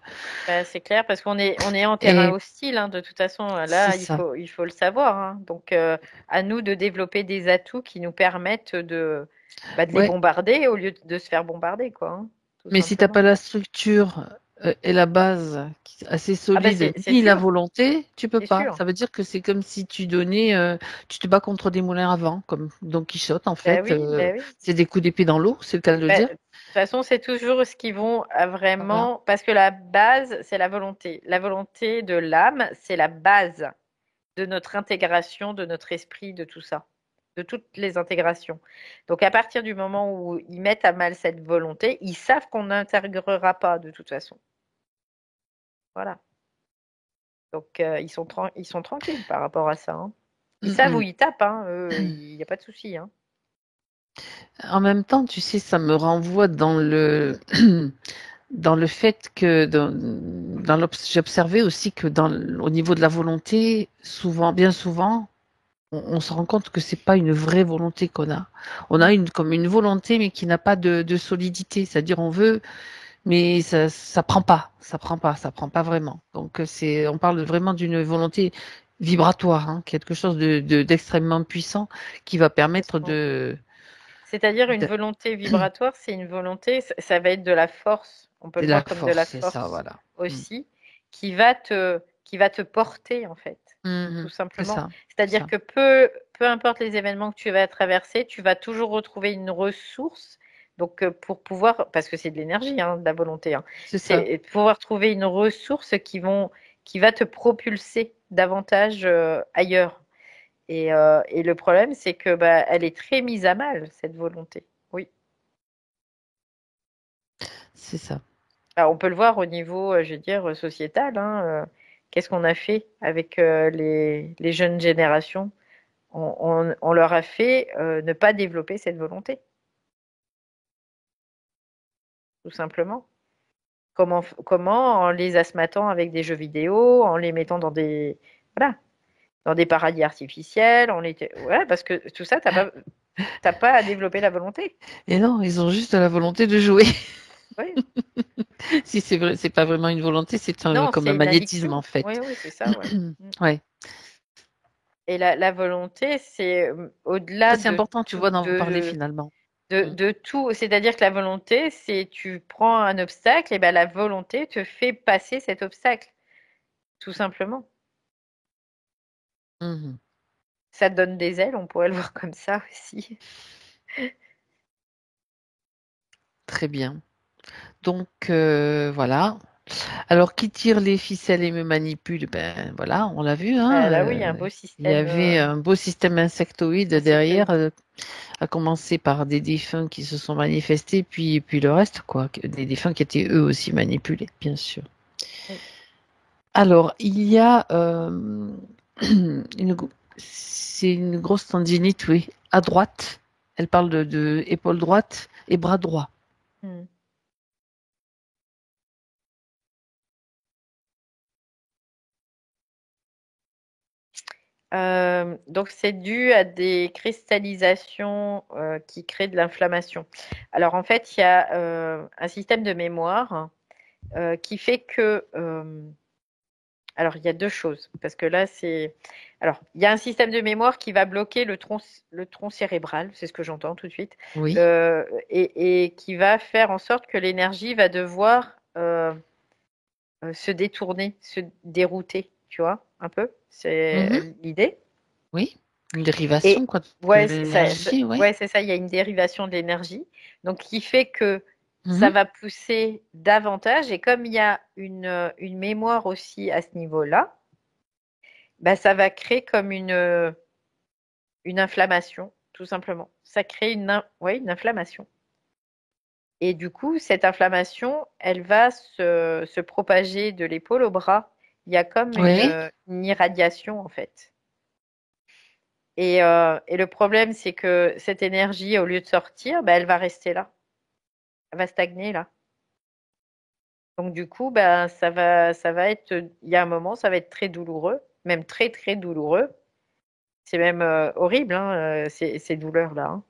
Bah, c'est clair parce qu'on est en terrain
et
hostile, hein, de toute façon.
c'est
Là,
ça.
il faut le savoir, hein. Donc, à nous de développer des atouts qui nous permettent de les
Ouais.
bombarder au lieu de se faire bombarder, quoi, hein, tout
Mais si t'as
simplement.
pas la structure et la base assez
Ah bah
solide,
c'est
ni la
sûr,
volonté, tu peux
c'est
pas.
sûr.
Ça veut dire que c'est comme si tu donnais, tu te bats contre des moulins à vent, comme Don Quichotte en fait.
Ben oui.
C'est des coups d'épée dans l'eau, c'est le cas de le
Bah,
dire.
de toute façon, c'est toujours ce qui vont
Voilà.
vraiment, parce que la base, c'est la volonté. La volonté de l'âme, c'est la base de notre intégration, de notre esprit, de tout ça, de toutes les intégrations. Donc, à partir du moment où ils mettent à mal cette volonté, ils savent qu'on n'intégrera pas de toute façon. Voilà. Donc, ils sont tranquilles par rapport à ça, hein. Ils
Mm,
savent où
mm.
ils tapent, hein, eux, il n'y a pas de souci, hein.
En même temps, tu sais, ça me renvoie dans le dans le fait que j'ai observé aussi que au niveau de la volonté, souvent, bien souvent, on se rend compte que c'est pas une vraie volonté qu'on a. On a
Mm.
comme une volonté, mais qui n'a pas de solidité. C'est-à-dire, on veut, mais ça prend pas vraiment. Donc, on parle vraiment d'une volonté vibratoire, hein, quelque chose d'extrêmement puissant qui va permettre
C'est-à-dire une
de,
volonté vibratoire, c'est une volonté, ça va être de la force, on peut
de
le
la
voir comme de
force,
la
c'est ça,
force
voilà. Mm.
aussi, qui va te porter en fait, tout
Mhm. C'est
simplement.
ça, c'est
C'est-à-dire
ça,
que peu importe les événements que tu vas traverser, tu vas toujours retrouver une ressource. Donc pour pouvoir, parce que c'est de l'énergie, hein, de la volonté, hein,
c'est ça.
c'est pouvoir trouver une ressource qui va te propulser davantage ailleurs. Et le problème, c'est que bah, elle est très mise à mal, cette volonté. Oui.
C'est ça.
Alors, on peut le voir au niveau, je veux dire, sociétal, hein, qu'est-ce qu'on a fait avec les jeunes générations? On leur a fait ne pas développer cette volonté, tout simplement. Comment? En les asthmatant avec des jeux vidéo, en les mettant voilà, dans des paradis artificiels, ouais, parce que tout ça, t'as pas à développer la volonté.
Et non, ils ont juste la volonté de jouer.
Oui.
Si c'est vrai, c'est pas vraiment une volonté,
Non,
comme un
c'est une
magnétisme en
addiction.
fait.
Oui, oui, c'est ça, ouais. Mm.
Ouais.
Et la volonté, c'est
Ça,
au-delà
c'est
de
important, tu
tout,
vois, d'en parler finalement. Mm.
de tout. C'est-à-dire que la volonté, c'est tu prends un obstacle, et ben la volonté te fait passer cet obstacle, tout simplement.
Mhm.
Ça te donne des ailes, on pourrait le voir comme ça aussi.
Très bien. Donc, voilà. Alors, qui tire les ficelles et me manipule? Ben voilà, on l'a vu, hein.
Ah, là, oui, un beau
Il y
système
avait un beau système insectoïde derrière,
insectoïde.
à commencer par des défunts qui se sont manifestés, puis le reste, quoi. Des défunts qui étaient eux aussi manipulés, bien sûr.
Oui.
Alors, il y a c'est une grosse tendinite, oui, à droite. Elle parle de épaule droite et bras droit.
Hmm. Donc c'est dû à des cristallisations qui créent de l'inflammation. Alors en fait, il y a un système de mémoire qui fait que alors, il y a deux choses, parce que là, c'est. Alors, il y a un système de mémoire qui va bloquer le tronc cérébral, c'est ce que j'entends tout de suite,
Oui.
et qui va faire en sorte que l'énergie va devoir se détourner, se dérouter, tu vois, un peu. C'est
Mhm.
l'idée.
Oui. Une
Et
dérivation, quoi, de
ouais, c'est ça.
l'énergie, oui.
Ouais, c'est ça. Il y a une dérivation de l'énergie, donc qui fait que ça
Mhm.
va pousser davantage. Et comme il y a une mémoire aussi à ce niveau-là, bah, ça va créer comme une inflammation, tout simplement. Ça crée ouais, une inflammation. Et du coup, cette inflammation, elle va se propager de l'épaule au bras. Il y a comme
Oui.
une irradiation, en fait. Et le problème, c'est que cette énergie, au lieu de sortir, bah, elle va rester là. Elle va stagner là. Donc du coup, bah, ça va être, il y a un moment, ça va être très douloureux, même très très douloureux. C'est même horrible, hein, ces douleurs-là, hein.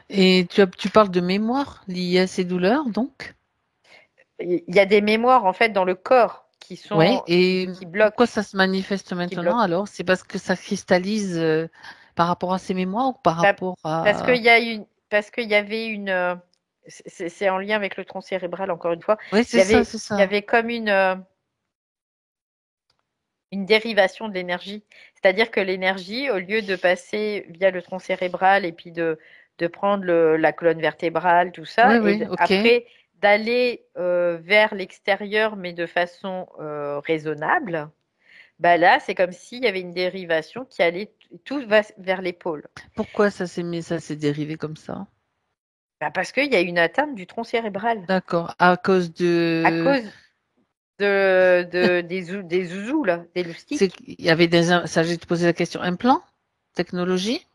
Et tu parles de mémoire liée à ces douleurs, donc?
Il y a des mémoires en fait dans le corps qui
Oui.
sont
Et
qui
pourquoi
bloquent,
ça se manifeste
qui
maintenant
bloquent.
alors? C'est parce que ça cristallise par rapport à ces mémoires ou par
Bah,
rapport
parce
à...
qu'il y a parce qu'il y avait c'est en lien avec le tronc cérébral encore une fois.
Oui,
Il y
c'est ça,
avait,
c'est
il y
ça.
avait comme une dérivation de l'énergie. C'est-à-dire que l'énergie, au lieu de passer via le tronc cérébral et puis de prendre la colonne vertébrale, tout ça,
Oui,
et
oui, ok.
après d'aller vers l'extérieur, mais de façon raisonnable, bah là, c'est comme s'il y avait une dérivation qui allait, tout va vers l'épaule.
Pourquoi ça s'est dérivé comme ça?
Bah parce qu'il y a une atteinte du tronc cérébral
D'accord. À cause
à
de...
cause des zouzous, là, des
C'est
loustiques.
qu'il y avait ça, j'ai posé la question. Implant? Technologie?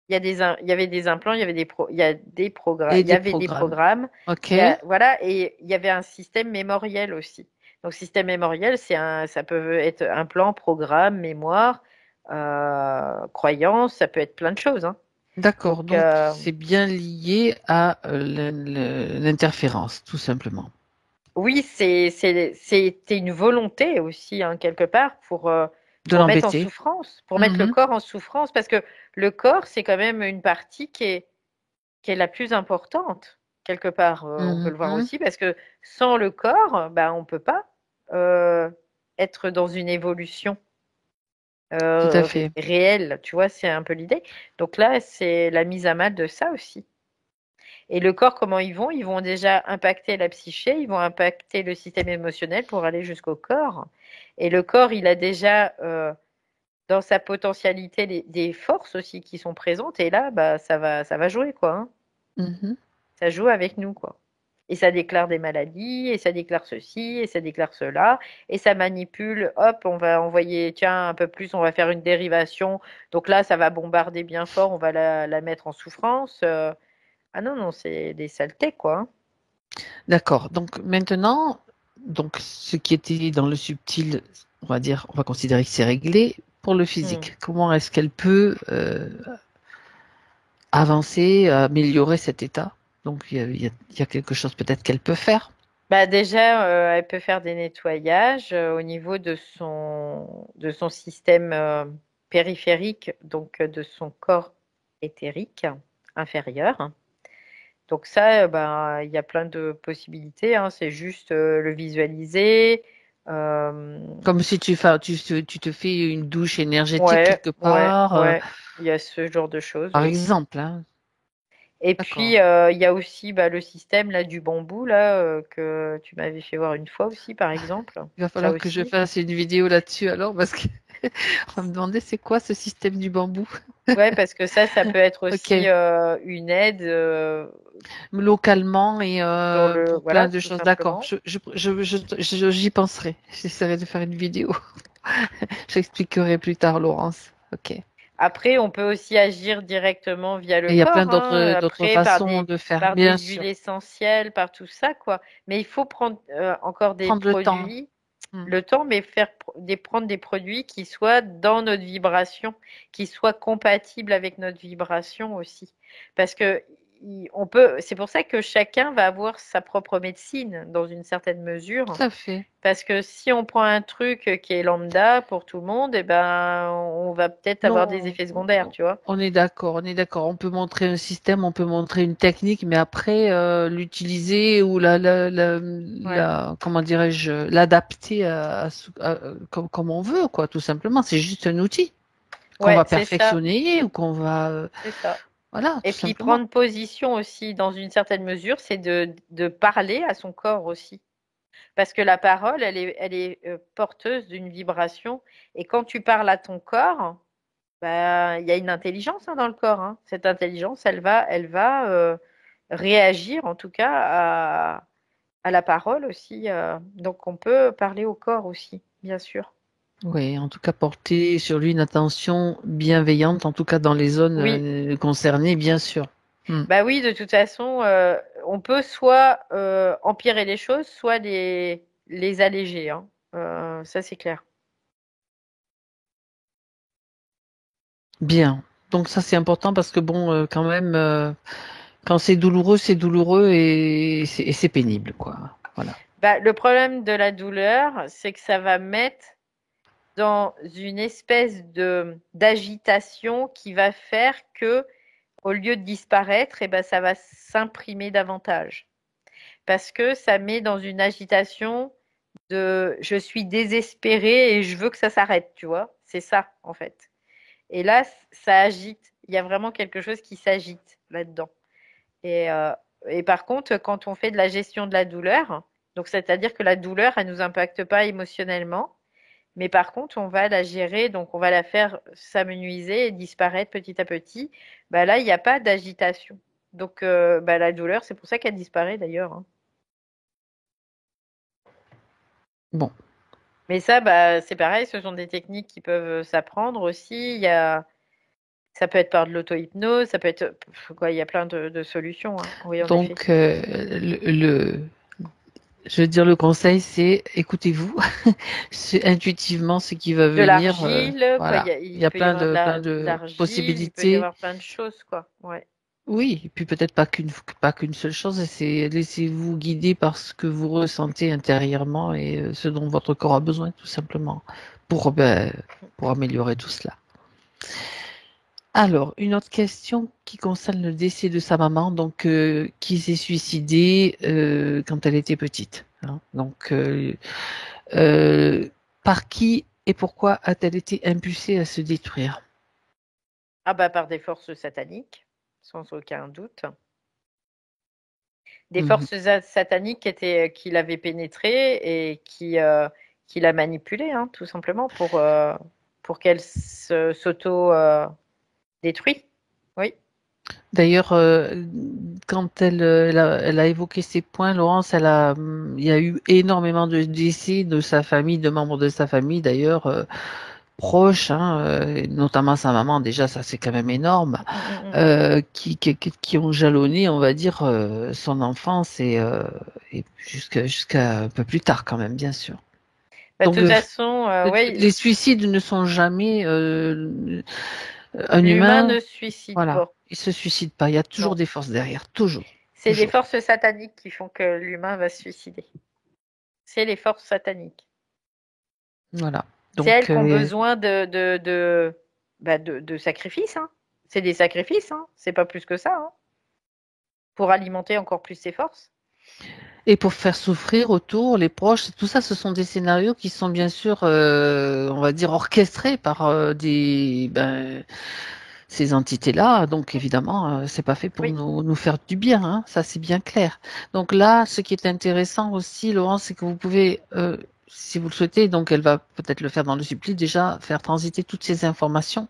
Il y avait des implants, il y a des programmes,
Et
il y
des
avait des
programmes.
programmes,
Ok.
voilà, et il y avait un système mémoriel aussi. Donc, système mémoriel, ça peut être un plan, programme, mémoire, croyance, ça peut être plein de choses, hein.
D'accord.
Donc,
Donc, c'est bien lié à l'interférence, tout simplement.
oui, c'était une volonté aussi, hein, quelque part,
De
pour mettre en
l'embêter.
souffrance, pour mettre le
Mhm,
corps en souffrance, parce que le corps, c'est quand même une partie qui est la plus importante, quelque part, on peut le voir
mhm.
aussi, parce que sans le corps, bah, on ne peut pas euh, être dans une évolution
Tout à fait.
réelle, tu vois, c'est un peu l'idée. Donc là, c'est la mise à mal de ça aussi. Et le corps, comment ils vont? Ils vont déjà impacter la psyché, ils vont impacter le système émotionnel pour aller jusqu'au corps. Et le corps, il a déjà dans sa potentialité des forces aussi qui sont présentes. Et là, bah, ça va jouer, quoi, hein.
Mhm.
Ça joue avec nous, quoi. Et ça déclare des maladies, et ça déclare ceci, et ça déclare cela, et ça manipule. Hop, on va envoyer, tiens, un peu plus, on va faire une dérivation. Donc là, ça va bombarder bien fort, on va la mettre en souffrance. Ah non, non, c'est des saletés, quoi, hein.
D'accord. Donc maintenant, donc ce qui était dans le subtil, on va dire, on va considérer que c'est réglé pour le
Hmm.
physique. Comment est-ce qu'elle peut avancer, améliorer cet état? Donc il y a quelque chose peut-être qu'elle peut faire.
Bah déjà, elle peut faire des nettoyages au niveau de son système périphérique, donc de son corps éthérique inférieur. Donc ça, ben, il y a plein de possibilités, hein. C'est juste le visualiser. Euh,
Comme si tu te fais une douche énergétique
ouais,
quelque
ouais,
part,
ouais. Il y a ce genre de choses,
par
oui.
exemple, hein.
Et
D'accord.
puis, il y a aussi bah, le système là, du bambou là, que tu m'avais fait voir une fois aussi, par exemple.
Il va
Ça
falloir que je
aussi.
fasse une vidéo là-dessus alors parce que on va me demander c'est quoi ce système du bambou.
Ouais, parce que ça peut être aussi
Ok.
une aide
Localement et
sur le,
pour plein
voilà,
de
tout
choses. D'accord.
simplement.
J'y penserai. J'essaierai de faire une vidéo. J'expliquerai plus tard, Laurence. Ok. Et
Après, on peut aussi agir directement via le
il y a plein
corps, hein,
d'autres
après
façons de faire,
par
bien
des huiles
sûr.
essentielles, par tout ça, quoi. Mais il faut prendre encore des
Prendre le temps.
produits,
Hmm.
le temps, mais prendre des produits qui soient dans notre vibration, qui soient compatibles avec notre vibration aussi. Parce que c'est pour ça que chacun va avoir sa propre médecine dans une certaine mesure.
Tout à fait.
Parce que si on prend un truc qui est lambda pour tout le monde, eh ben, on va peut-être avoir des
Non,
effets secondaires, tu vois.
on est d'accord, on est d'accord. On peut montrer un système, on peut montrer une technique, mais après l'utiliser ou
Ouais.
comment dirais-je, l'adapter comme on veut, quoi, tout simplement. C'est juste un outil. qu'on va
c'est ça,
perfectionner ou qu'on va,
c'est ça.
voilà,
Et
tout
puis
simplement.
prendre position aussi, dans une certaine mesure, c'est de parler à son corps aussi. Parce que la parole, elle est porteuse d'une vibration. Et quand tu parles à ton corps, bah, il y a une intelligence hein, dans le corps. Hein. Cette intelligence, elle va réagir en tout cas à la parole aussi. Donc on peut parler au corps aussi, bien sûr.
Oui, en tout cas, porter sur lui une attention bienveillante, en tout cas dans les zones
Oui,
concernées, bien sûr. Hmm.
bah oui, de toute façon, on peut soit empirer les choses, soit les alléger. Hein. Ça, c'est clair.
Bien. Donc ça, c'est important parce que bon, quand même, quand c'est douloureux et c'est pénible, quoi. Voilà.
Bah, le problème de la douleur, c'est que ça va mettre dans une espèce de d'agitation qui va faire que, au lieu de disparaître, eh ben, ça va s'imprimer davantage. Parce que ça met dans une agitation de je suis désespérée et je veux que ça s'arrête, tu vois. C'est ça, en fait. Et là, ça agite. Il y a vraiment quelque chose qui s'agite là-dedans. Et, euh, et par contre, quand on fait de la gestion de la douleur, donc c'est-à-dire que la douleur, elle nous impacte pas émotionnellement, mais par contre, on va la gérer, donc on va la faire s'amenuiser et disparaître petit à petit. Bah là, il n'y a pas d'agitation. Donc bah, la douleur, c'est pour ça qu'elle disparaît d'ailleurs. Hein.
Bon.
Mais ça, bah, c'est pareil, ce sont des techniques qui peuvent s'apprendre aussi. Ça peut être par de l'auto-hypnose, ça peut être, quoi, il y a plein de solutions. Hein. Oui, en effet.
Donc, je veux dire, le conseil, c'est écoutez-vous. C'est intuitivement ce qui va
De
venir.
l'argile, quoi.
Voilà. Il
Il
y a
peut y avoir
plein
de
de
l'argile, il peut y
possibilités.
avoir plein de choses, quoi. Ouais.
Oui, et puis peut-être pas qu'une seule chose. C'est laissez-vous guider par ce que vous ressentez intérieurement et ce dont votre corps a besoin, tout simplement, pour améliorer tout cela. Alors, une autre question qui concerne le décès de sa maman, donc qui s'est suicidée quand elle était petite. Hein. Donc, euh, par qui et pourquoi a-t-elle été impulsée à se détruire?
Ah bah par des forces sataniques, sans aucun doute. Des
Mhm.
forces sataniques qui l'avaient pénétrée et qui l'a manipulée, hein, tout simplement, pour qu'elle s'auto détruit. Oui.
D'ailleurs, quand elle a évoqué ces points, Laurence, il y a eu énormément de décès de sa famille, de membres de sa famille, d'ailleurs, proches, hein, notamment sa maman, déjà, ça c'est quand même énorme,
Mm, mm, mm, mm.
qui ont jalonné, on va dire, son enfance et jusqu'à un peu plus tard quand même, bien sûr.
Bah, de
Donc,
toute façon, oui,
les suicides ne sont jamais un
l'humain
humain,
ne se suicide
voilà,
pas.
il se suicide pas. Il y a toujours
Non.
des forces derrière, toujours,
C'est les
toujours.
forces sataniques qui font que l'humain va se suicider. C'est les forces sataniques.
Voilà.
C'est elles
Donc,
qui ont besoin bah, de sacrifices. Hein. C'est des sacrifices, hein. C'est pas plus que ça, hein, pour alimenter encore plus ses forces.
et pour faire souffrir autour les proches, tout ça, ce sont des scénarios qui sont bien sûr, on va dire, orchestrés par ces entités-là. Donc, évidemment, c'est pas fait pour
Oui.
nous faire du bien, hein. Ça, c'est bien clair. Donc là, ce qui est intéressant aussi, Laurent, c'est que vous pouvez, si vous le souhaitez, donc elle va peut-être le faire dans le supplice, déjà faire transiter toutes ces informations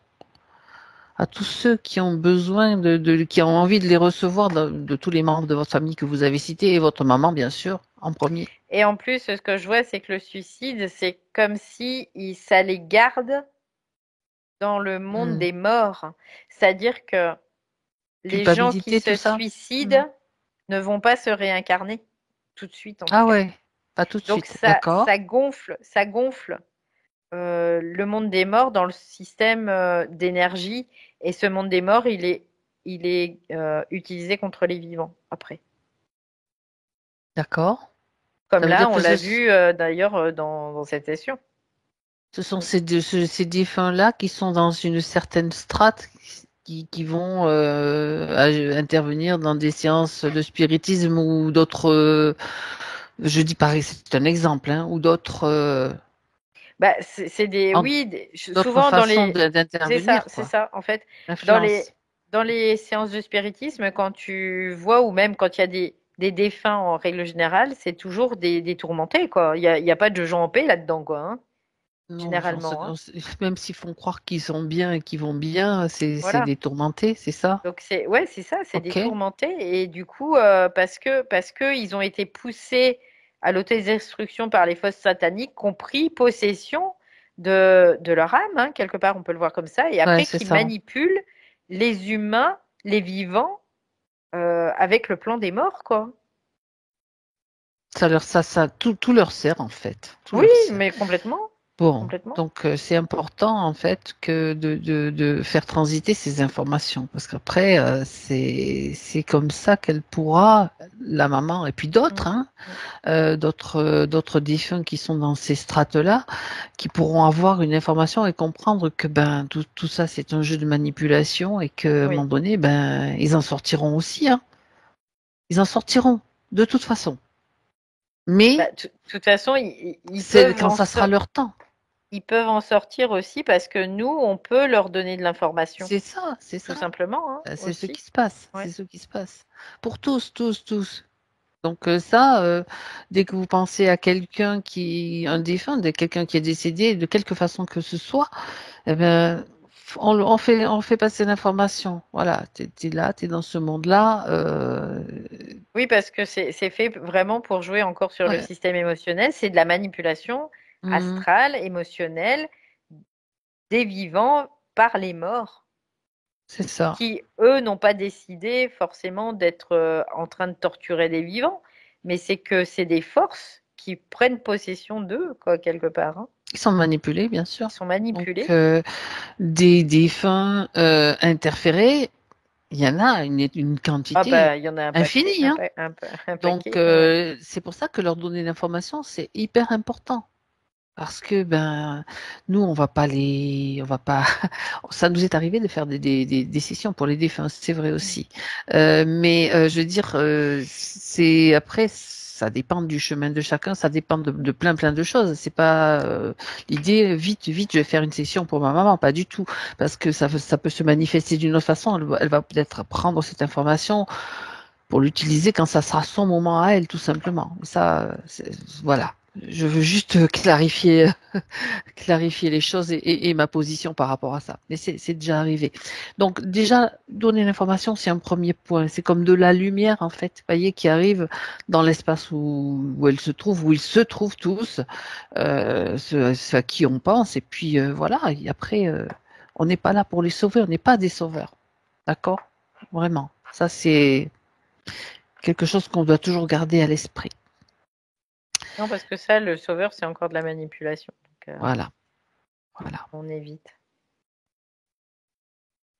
à tous ceux qui ont besoin qui ont envie de les recevoir de tous les membres de votre famille que vous avez cités et votre maman, bien sûr, en premier.
Et en plus, ce que je vois, c'est que le suicide, c'est comme si ça les garde dans le monde
Hmm.
des morts. C'est-à-dire que les gens qui
Culpabilité, tout
se
ça. Hmm.
suicident ne vont pas se réincarner tout de suite, en tout
Ah
cas.
ouais, pas tout de
Donc
suite, d'accord,
ça gonfle le monde des morts dans le système d'énergie. Et ce monde des morts, il est utilisé contre les vivants après.
d'accord.
Comme
Ça veut
là,
dire
on
que
l'a vu d'ailleurs dans cette session.
ce sont
Mm.
ces défunts-là qui sont dans une certaine strate qui vont intervenir dans des séances de spiritisme ou d'autres, je dis pareil, c'est un exemple, hein, ou d'autres.
Bah, c'est des,
En
oui,
d'autres
souvent dans
façons
les,
d'intervenir,
c'est
quoi.
ça, en fait, dans
L'influence.
les séances de spiritisme, quand tu vois, ou même quand il y a des défunts en règle générale, c'est toujours des tourmentés, quoi. Il y a pas de gens en paix là-dedans, quoi, hein,
Non,
généralement, hein.
même s'ils font croire qu'ils sont bien et qu'ils vont bien, c'est
Voilà.
des tourmentés, c'est ça?
Donc ouais, c'est ça, c'est des
Ok.
tourmentés et du coup parce que ils ont été poussés à l'autodestruction par les fosses sataniques, qui ont pris possession de leur âme, hein, quelque part on peut le voir comme ça, et
Ouais,
après
c'est
qui
ça.
manipulent les humains, les vivants, avec le plan des morts, quoi.
Tout leur sert en fait. Tout
Oui,
leur sert.
mais complètement,
Bon,
complètement.
donc c'est important en fait que de faire transiter ces informations parce qu'après c'est comme ça qu'elle pourra, la maman et puis
Mm,
d'autres, hein,
mm.
d'autres défunts qui sont dans ces strates-là, qui pourront avoir une information et comprendre que ben tout ça c'est un jeu de manipulation et que à un moment
Oui.
donné ben ils en sortiront aussi, hein. Ils en sortiront de toute façon. Mais
Bah, de toute façon,
c'est quand ça sera leur temps.
ils peuvent en sortir aussi parce que nous, on peut leur donner de l'information,
C'est
tout
ça.
simplement, hein,
C'est ce
aussi.
qui se passe.
Ouais.
C'est ce qui se passe. Pour tous, tous, tous. Donc ça, dès que vous pensez à quelqu'un un défunt, de quelqu'un qui est décédé, de quelque façon que ce soit, eh ben, on fait passer l'information. Voilà, t'es là, t'es dans ce monde-là.
Oui, parce que c'est fait vraiment pour jouer encore sur le
Ouais.
système émotionnel. C'est de la manipulation
Mhm.
astrale, émotionnelle, des vivants par les morts,
C'est ça.
qui, eux, n'ont pas décidé forcément d'être en train de torturer des vivants, mais c'est que c'est des forces qui prennent possession d'eux, quoi, quelque part, hein.
Ils sont manipulés, bien sûr.
Ils sont
Donc
manipulés.
des défunts interférés, il y en a une
Ah
quantité
bah, il y en a un paquet,
infinie, hein.
un
Donc,
paquet, ouais.
c'est pour ça que leur donner l'information, c'est hyper important. Parce que, ben, nous, on va pas, ça nous est arrivé de faire des sessions pour les défunts, c'est vrai
Mm.
aussi. Mais, je veux dire, c'est, après, ça dépend du chemin de chacun, ça dépend de plein de choses. C'est pas, l'idée, vite, je vais faire une session pour ma maman, pas du tout. Parce que ça peut se manifester d'une autre façon. Elle va peut-être prendre cette information pour l'utiliser quand ça sera son moment à elle, tout simplement. Ça, voilà. Je veux juste clarifier, clarifier les choses et ma position par rapport à ça. Mais c'est déjà arrivé. Donc déjà, donner l'information, c'est un premier point. C'est comme de la lumière, en fait, vous voyez, qui arrive dans l'espace où elle se trouve, où ils se trouvent tous, ce à qui on pense. Et puis voilà, et après, on n'est pas là pour les sauver, on n'est pas des sauveurs. D'accord? Vraiment. Ça, c'est quelque chose qu'on doit toujours garder à l'esprit.
Non, parce que ça, le sauveur, c'est encore de la manipulation. Donc,
Voilà, voilà.
on évite.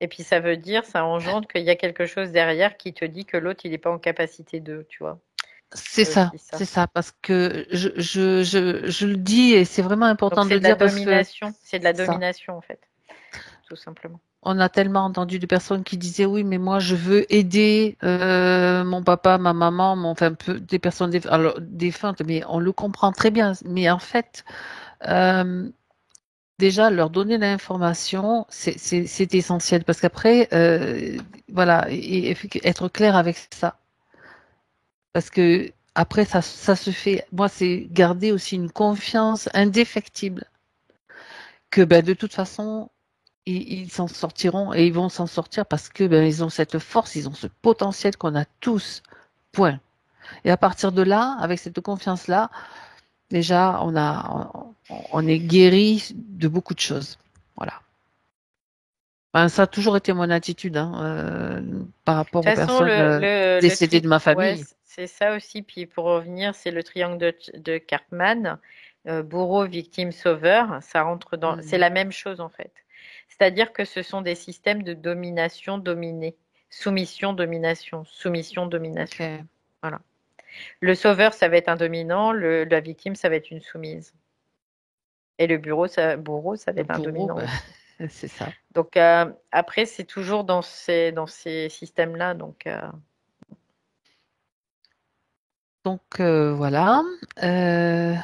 Et puis ça veut dire, ça engendre qu'il y a quelque chose derrière qui te dit que l'autre, il n'est pas en capacité de, tu vois. C'est aussi ça.
C'est ça, parce que je le dis et c'est vraiment
Donc
important de
c'est
le
de la
dire parce que
domination. C'est de la
c'est ça.
domination, en fait, tout simplement.
On a tellement entendu de personnes qui disaient oui, mais moi je veux aider mon papa, ma maman, enfin des personnes alors, défuntes, mais on le comprend très bien. Mais en fait, euh, déjà leur donner l'information, c'est essentiel parce qu'après, voilà, et être clair avec ça. Parce que après, ça se fait. Moi, c'est garder aussi une confiance indéfectible que ben, de toute façon, ils s'en sortiront et ils vont s'en sortir parce que ben, ils ont cette force, ils ont ce potentiel qu'on a tous. Point. Et à partir de là, avec cette confiance-là, déjà, on est guéri de beaucoup de choses. Voilà. Enfin, ça a toujours été mon attitude hein, par
De toute
rapport aux
façon,
personnes
le
décédées de ma
ouais,
famille.
c'est ça aussi. Puis pour revenir, c'est le triangle de Karpman, bourreau, victime, sauveur. Ça rentre dans, c'est
Mhm.
la même chose en fait. C'est-à-dire que ce sont des systèmes de domination, dominé, soumission, domination, soumission, domination.
Ok.
Voilà. Le sauveur, ça va être un dominant. La victime, ça va être une soumise. Et le bourreau, ça va
Le
être un
bourreau,
dominant
ben,
aussi.
c'est ça.
Donc après, c'est toujours dans ces systèmes-là. Donc
Donc voilà. Euh,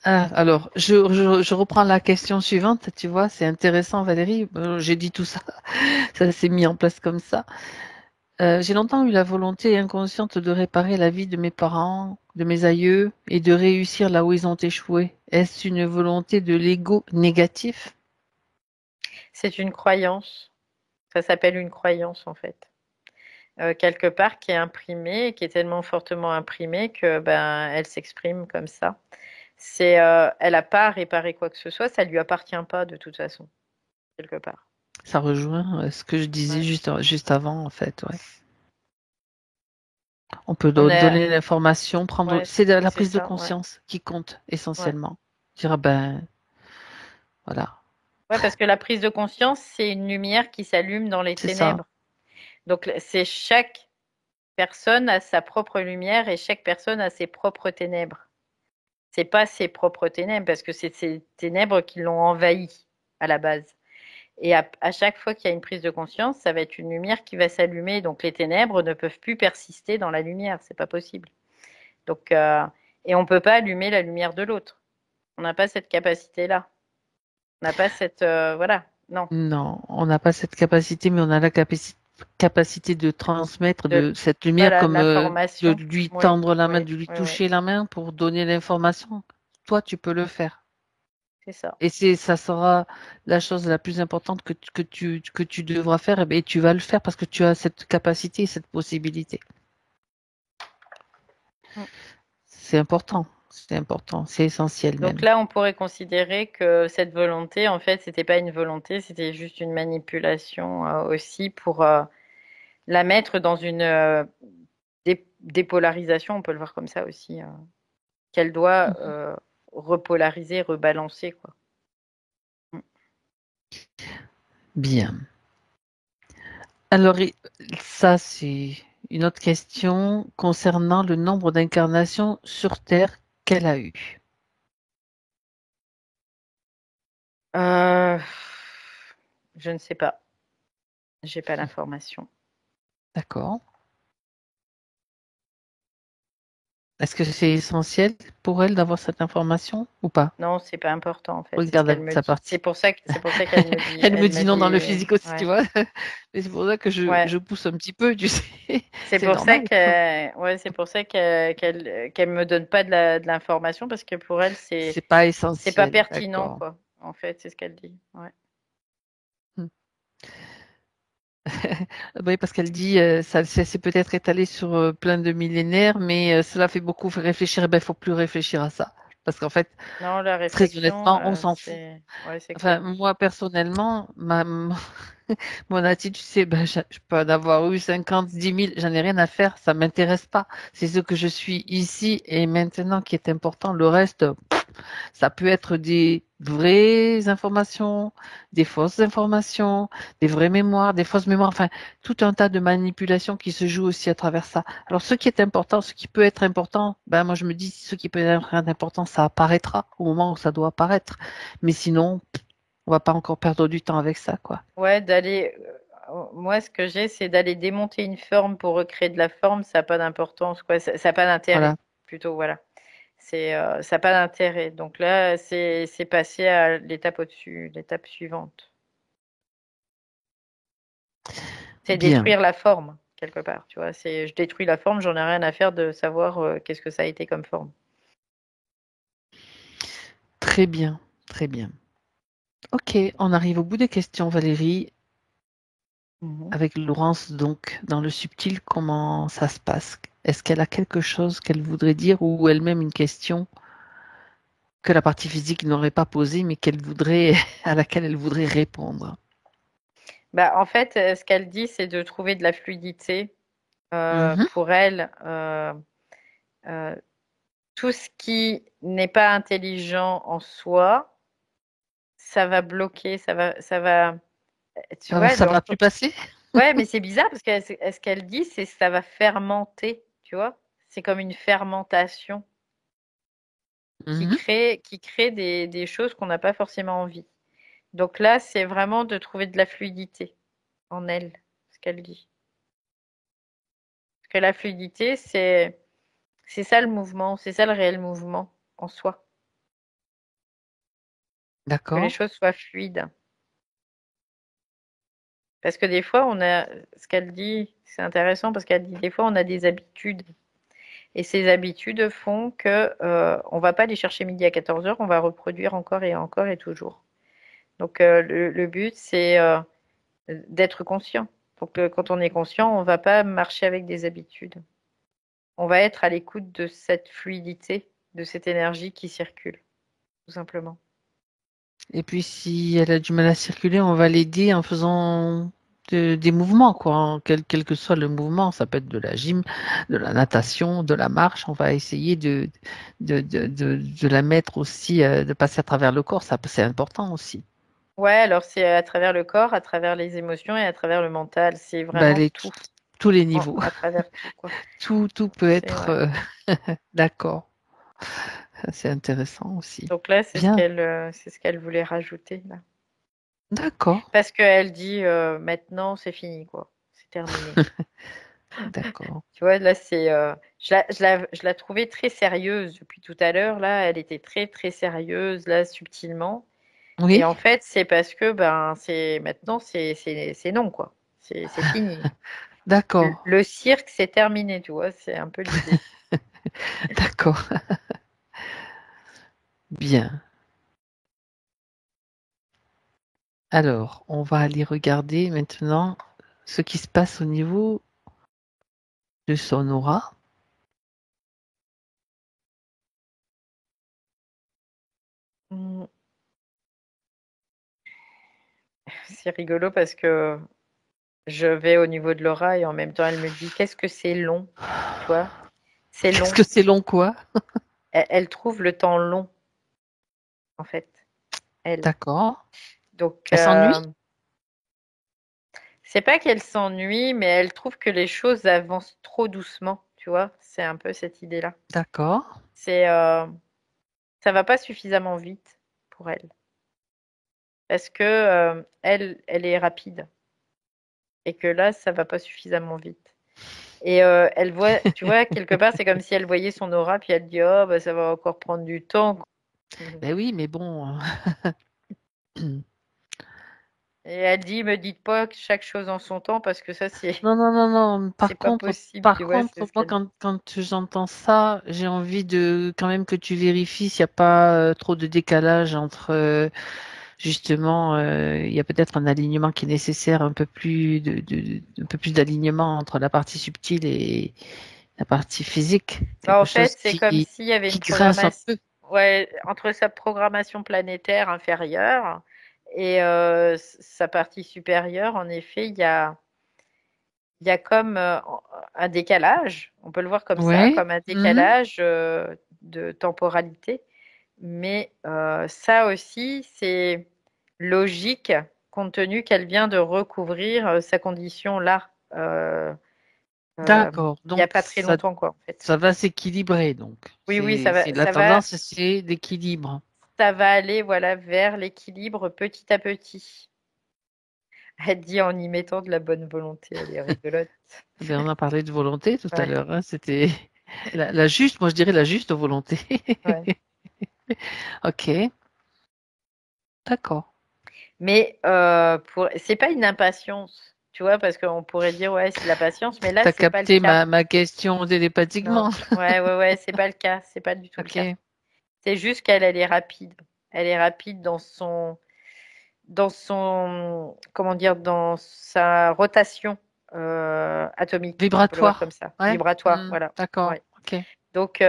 Ah, alors, je reprends la question suivante, tu vois, c'est intéressant, Valérie. J'ai dit tout ça, ça s'est mis en place comme ça. J'ai longtemps eu la volonté inconsciente de réparer la vie de mes parents, de mes aïeux, et de réussir là où ils ont échoué. Est-ce une volonté de l'ego négatif?
C'est une croyance. Ça s'appelle une croyance en fait. Quelque part qui est imprimée, qui est tellement fortement imprimée que ben elle s'exprime comme ça. Elle n'a pas à réparer quoi que ce soit, ça lui appartient pas de toute façon, quelque part.
Ça rejoint ce que je disais
Ouais.
juste avant, en fait, ouais. On peut
On est,
donner l'information, prendre.
ouais,
C'est la
c'est
prise de
ça, ouais,
conscience qui compte
ouais.
essentiellement. Dire, ah ben, voilà,
Ouais, parce que la prise de conscience, c'est une lumière qui s'allume dans les
c'est ça.
ténèbres. Donc c'est chaque personne a sa propre lumière et chaque personne a ses propres ténèbres. C'est pas ses propres ténèbres parce que c'est ces ténèbres qui l'ont envahi à la base. Et à chaque fois qu'il y a une prise de conscience, ça va être une lumière qui va s'allumer. Donc les ténèbres ne peuvent plus persister dans la lumière, c'est pas possible. Donc et on peut pas allumer la lumière de l'autre. On n'a pas cette capacité-là. On n'a pas cette voilà. Non.
Non, on n'a pas cette capacité, mais on a la capacité de transmettre
De
de cette lumière
voilà, de
comme de
l'information.
lui
Oui,
tendre la main,
oui,
de lui
oui, oui.
toucher la main pour donner l'information. Toi, tu peux le faire.
C'est ça.
Et ça sera la chose la plus importante que tu devras faire, et tu vas le faire parce que tu as cette capacité, cette possibilité.
Mm.
C'est important, c'est essentiel
Donc
même.
là, on pourrait considérer que cette volonté, en fait, c'était pas une volonté, c'était juste une manipulation aussi pour la mettre dans une dépolarisation, on peut le voir comme ça aussi, qu'elle doit
Mhm.
repolariser, rebalancer, quoi. Mm.
Bien. Alors, ça, c'est une autre question concernant le nombre d'incarnations sur Terre qu'elle a eues.
Euh, je ne sais pas, j'ai pas l'information.
D'accord. Est-ce que c'est essentiel pour elle d'avoir cette information ou pas?
Non, c'est pas important en fait, c'est ce
Regarde
qu'elle
avec
me
sa
dit.
partie.
C'est pour ça qu'elle me dit,
Elle me
elle
dit
m'a
non dans le
dit,
physique aussi, tu
ouais,
vois. Et c'est pour ça que
ouais.
je pousse un petit peu, tu sais.
C'est
C'est
pour ça
normal.
que, ouais, c'est pour ça qu'elle me donne pas de l'information parce que pour elle
C'est pas
c'est pas
essentiel,
pertinent
d'accord.
quoi. En fait, c'est ce qu'elle dit. Ouais.
Hmm. Oui, parce qu'elle dit, ça s'est peut-être étalé sur plein de millénaires, mais cela fait beaucoup réfléchir. Eh ben, il faut plus réfléchir à ça. Parce qu'en fait,
Non, la
très
réflexion,
honnêtement, on s'en fout.
ouais, c'est
Enfin,
clair.
moi, personnellement, mon attitude, tu sais, ben, je peux en avoir eu 50, 10 000, j'en ai rien à faire, ça m'intéresse pas. C'est ce que je suis ici et maintenant qui est important. Le reste, ça peut être des vraies informations, des fausses informations, des vraies mémoires, des fausses mémoires, enfin, tout un tas de manipulations qui se jouent aussi à travers ça. Alors, ce qui est important, ce qui peut être important, ben, moi, je me dis, ce qui peut être important, ça apparaîtra au moment où ça doit apparaître. Mais sinon, on va pas encore perdre du temps avec ça, quoi.
Ouais, moi, ce que j'ai, c'est d'aller démonter une forme pour recréer de la forme. Ça n'a pas d'importance, quoi. Ça n'a pas d'intérêt,
Voilà.
plutôt, voilà. Ça n'a pas d'intérêt. Donc là, c'est passer à l'étape au-dessus, l'étape suivante. C'est
Bien.
détruire la forme, quelque part, tu vois. Je détruis la forme, j'en ai rien à faire de savoir qu'est-ce que ça a été comme forme.
Très bien. Très bien. Ok, on arrive au bout des questions, Valérie.
Mhm.
Avec Laurence, donc, dans le subtil, comment ça se passe? Est-ce qu'elle a quelque chose qu'elle voudrait dire ou elle-même une question que la partie physique n'aurait pas posée, mais qu'elle voudrait, à laquelle elle voudrait répondre?
Bah, en fait, ce qu'elle dit, c'est de trouver de la fluidité.
Mhm.
Pour elle, euh, tout ce qui n'est pas intelligent en soi, ça va bloquer, tu vois,
Ça va plus passer?
ouais, mais c'est bizarre parce que ce qu'elle dit, c'est que ça va fermenter, tu vois. C'est comme une fermentation
Mhm.
qui crée des choses qu'on n'a pas forcément envie. Donc là, c'est vraiment de trouver de la fluidité en elle, ce qu'elle dit. Parce que la fluidité, c'est ça le mouvement, c'est ça le réel mouvement en soi. que les
D'accord.
choses soient fluides. Parce que des fois, ce qu'elle dit, c'est intéressant parce qu'elle dit des fois, on a des habitudes. Et ces habitudes font que on va pas aller chercher midi à 14 heures, on va reproduire encore et toujours. Donc le but, c'est d'être conscient. Donc quand on est conscient, on va pas marcher avec des habitudes. On va être à l'écoute de cette fluidité, de cette énergie qui circule, tout simplement.
Et puis, si elle a du mal à circuler, on va l'aider en faisant des mouvements, quoi. Quel que soit le mouvement, ça peut être de la gym, de la natation, de la marche. On va essayer de la mettre aussi, de passer à travers le corps. Ça, c'est important aussi.
Ouais, alors c'est à travers le corps, à travers les émotions et à travers le mental. C'est
Bah,
vraiment tout,
tous les niveaux.
à travers tout, quoi.
Tout peut
C'est
être
ouais.
d'accord. C'est intéressant aussi.
Donc là,
Bien,
c'est ce qu'elle voulait rajouter là.
d'accord,
Parce qu'elle dit maintenant c'est fini quoi, c'est terminé.
d'accord.
Tu vois, là c'est, je la trouvais très sérieuse depuis tout à l'heure. Là, elle était très très sérieuse là subtilement. Et
Oui,
en fait, c'est parce que ben c'est maintenant c'est non quoi, c'est fini.
d'accord,
Le cirque c'est terminé, tu vois, c'est un peu l'idée.
d'accord. Bien. Alors, on va aller regarder maintenant ce qui se passe au niveau de son aura.
Mm. C'est rigolo parce que je vais au niveau de l'aura et en même temps elle me dit qu'est-ce que c'est long, tu vois, c'est
Qu'est-ce
long.
que c'est long, quoi?
Elle trouve le temps long, en fait, elle.
D'accord.
Donc,
Elle s'ennuie?
c'est pas qu'elle s'ennuie, mais elle trouve que les choses avancent trop doucement, tu vois. C'est un peu cette idée-là.
D'accord.
C'est, ça va pas suffisamment vite pour elle, parce que elle est rapide et que là, ça va pas suffisamment vite. Et elle voit, tu vois, quelque part, c'est comme si elle voyait son aura, puis elle dit, oh, bah, ça va encore prendre du temps.
Ben oui, mais bon.
Et elle dit, me dites pas que chaque chose en son temps, parce que ça,
Non, non, non, non.
c'est pas possible, tu vois, c'est ce
Moi,
qu'elle.
quand j'entends ça, j'ai envie de quand même que tu vérifies s'il n'y a pas trop de décalage entre justement, il y a peut-être un alignement qui est nécessaire, un peu plus un peu plus d'alignement entre la partie subtile et la partie physique.
Bah,
Quelque
en
chose
fait, c'est comme s'il y avait
qui
une
grince un
programmation,
peu.
ouais, entre sa programmation planétaire inférieure et sa partie supérieure, en effet, il y a comme un décalage. On peut le voir comme ça,
Ouais.
comme un
Mhm.
décalage de temporalité. Mais ça aussi, c'est logique compte tenu qu'elle vient de recouvrir sa condition là, euh,
D'accord.
il n'y a
Donc
pas très longtemps, quoi, en fait.
ça va s'équilibrer. Donc
Oui, oui,
c'est la tendance, c'est l'équilibre.
ça va aller, voilà, vers l'équilibre petit à petit. Elle dit en y mettant de la bonne volonté, elle est rigolote.
Ben, on a parlé de volonté tout à
Ouais,
l'heure, hein. C'était la juste, moi je dirais la juste volonté.
ouais.
Ok, d'accord.
Mais c'est pas une impatience, tu vois, parce qu'on pourrait dire ouais, c'est de la patience, mais là,
T'as
c'est pas le
capté
cas.
ma question
Non,
télépathiquement.
ouais, c'est pas le cas, c'est pas du tout le cas.
Ok,
C'est juste qu'elle, elle est rapide. Elle est rapide dans son, comment dire, dans sa rotation atomique. On peut le voir comme
vibratoire.
ça.
Ouais.
Vibratoire,
Hmm,
voilà.
d'accord.
Ouais.
Ok.
Donc,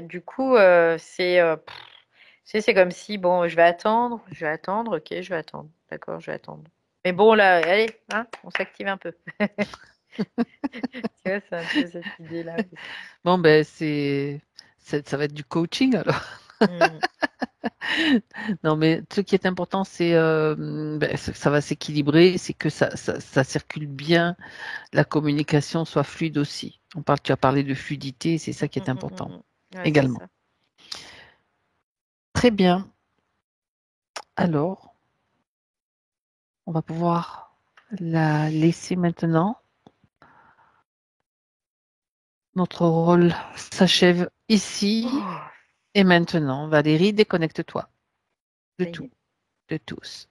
du coup, tu sais, c'est comme si, bon, je vais attendre, ok, je vais attendre. D'accord, je vais attendre. Mais bon, là, allez, hein, on s'active un peu. Tu vois, c'est un peu cette idée-là aussi.
Bon ben ça va être du coaching alors.
Mm,
Non mais ce qui est important c'est ben, ça va s'équilibrer, c'est que ça circule bien, la communication soit fluide aussi. Tu as parlé de fluidité, c'est ça qui est important
Ouais, c'est
également.
ça.
Très bien. Alors, on va pouvoir la laisser maintenant. Notre rôle s'achève ici
Oh,
et maintenant. Valérie, déconnecte-toi. de
Ça y
tout,
est.
de tous.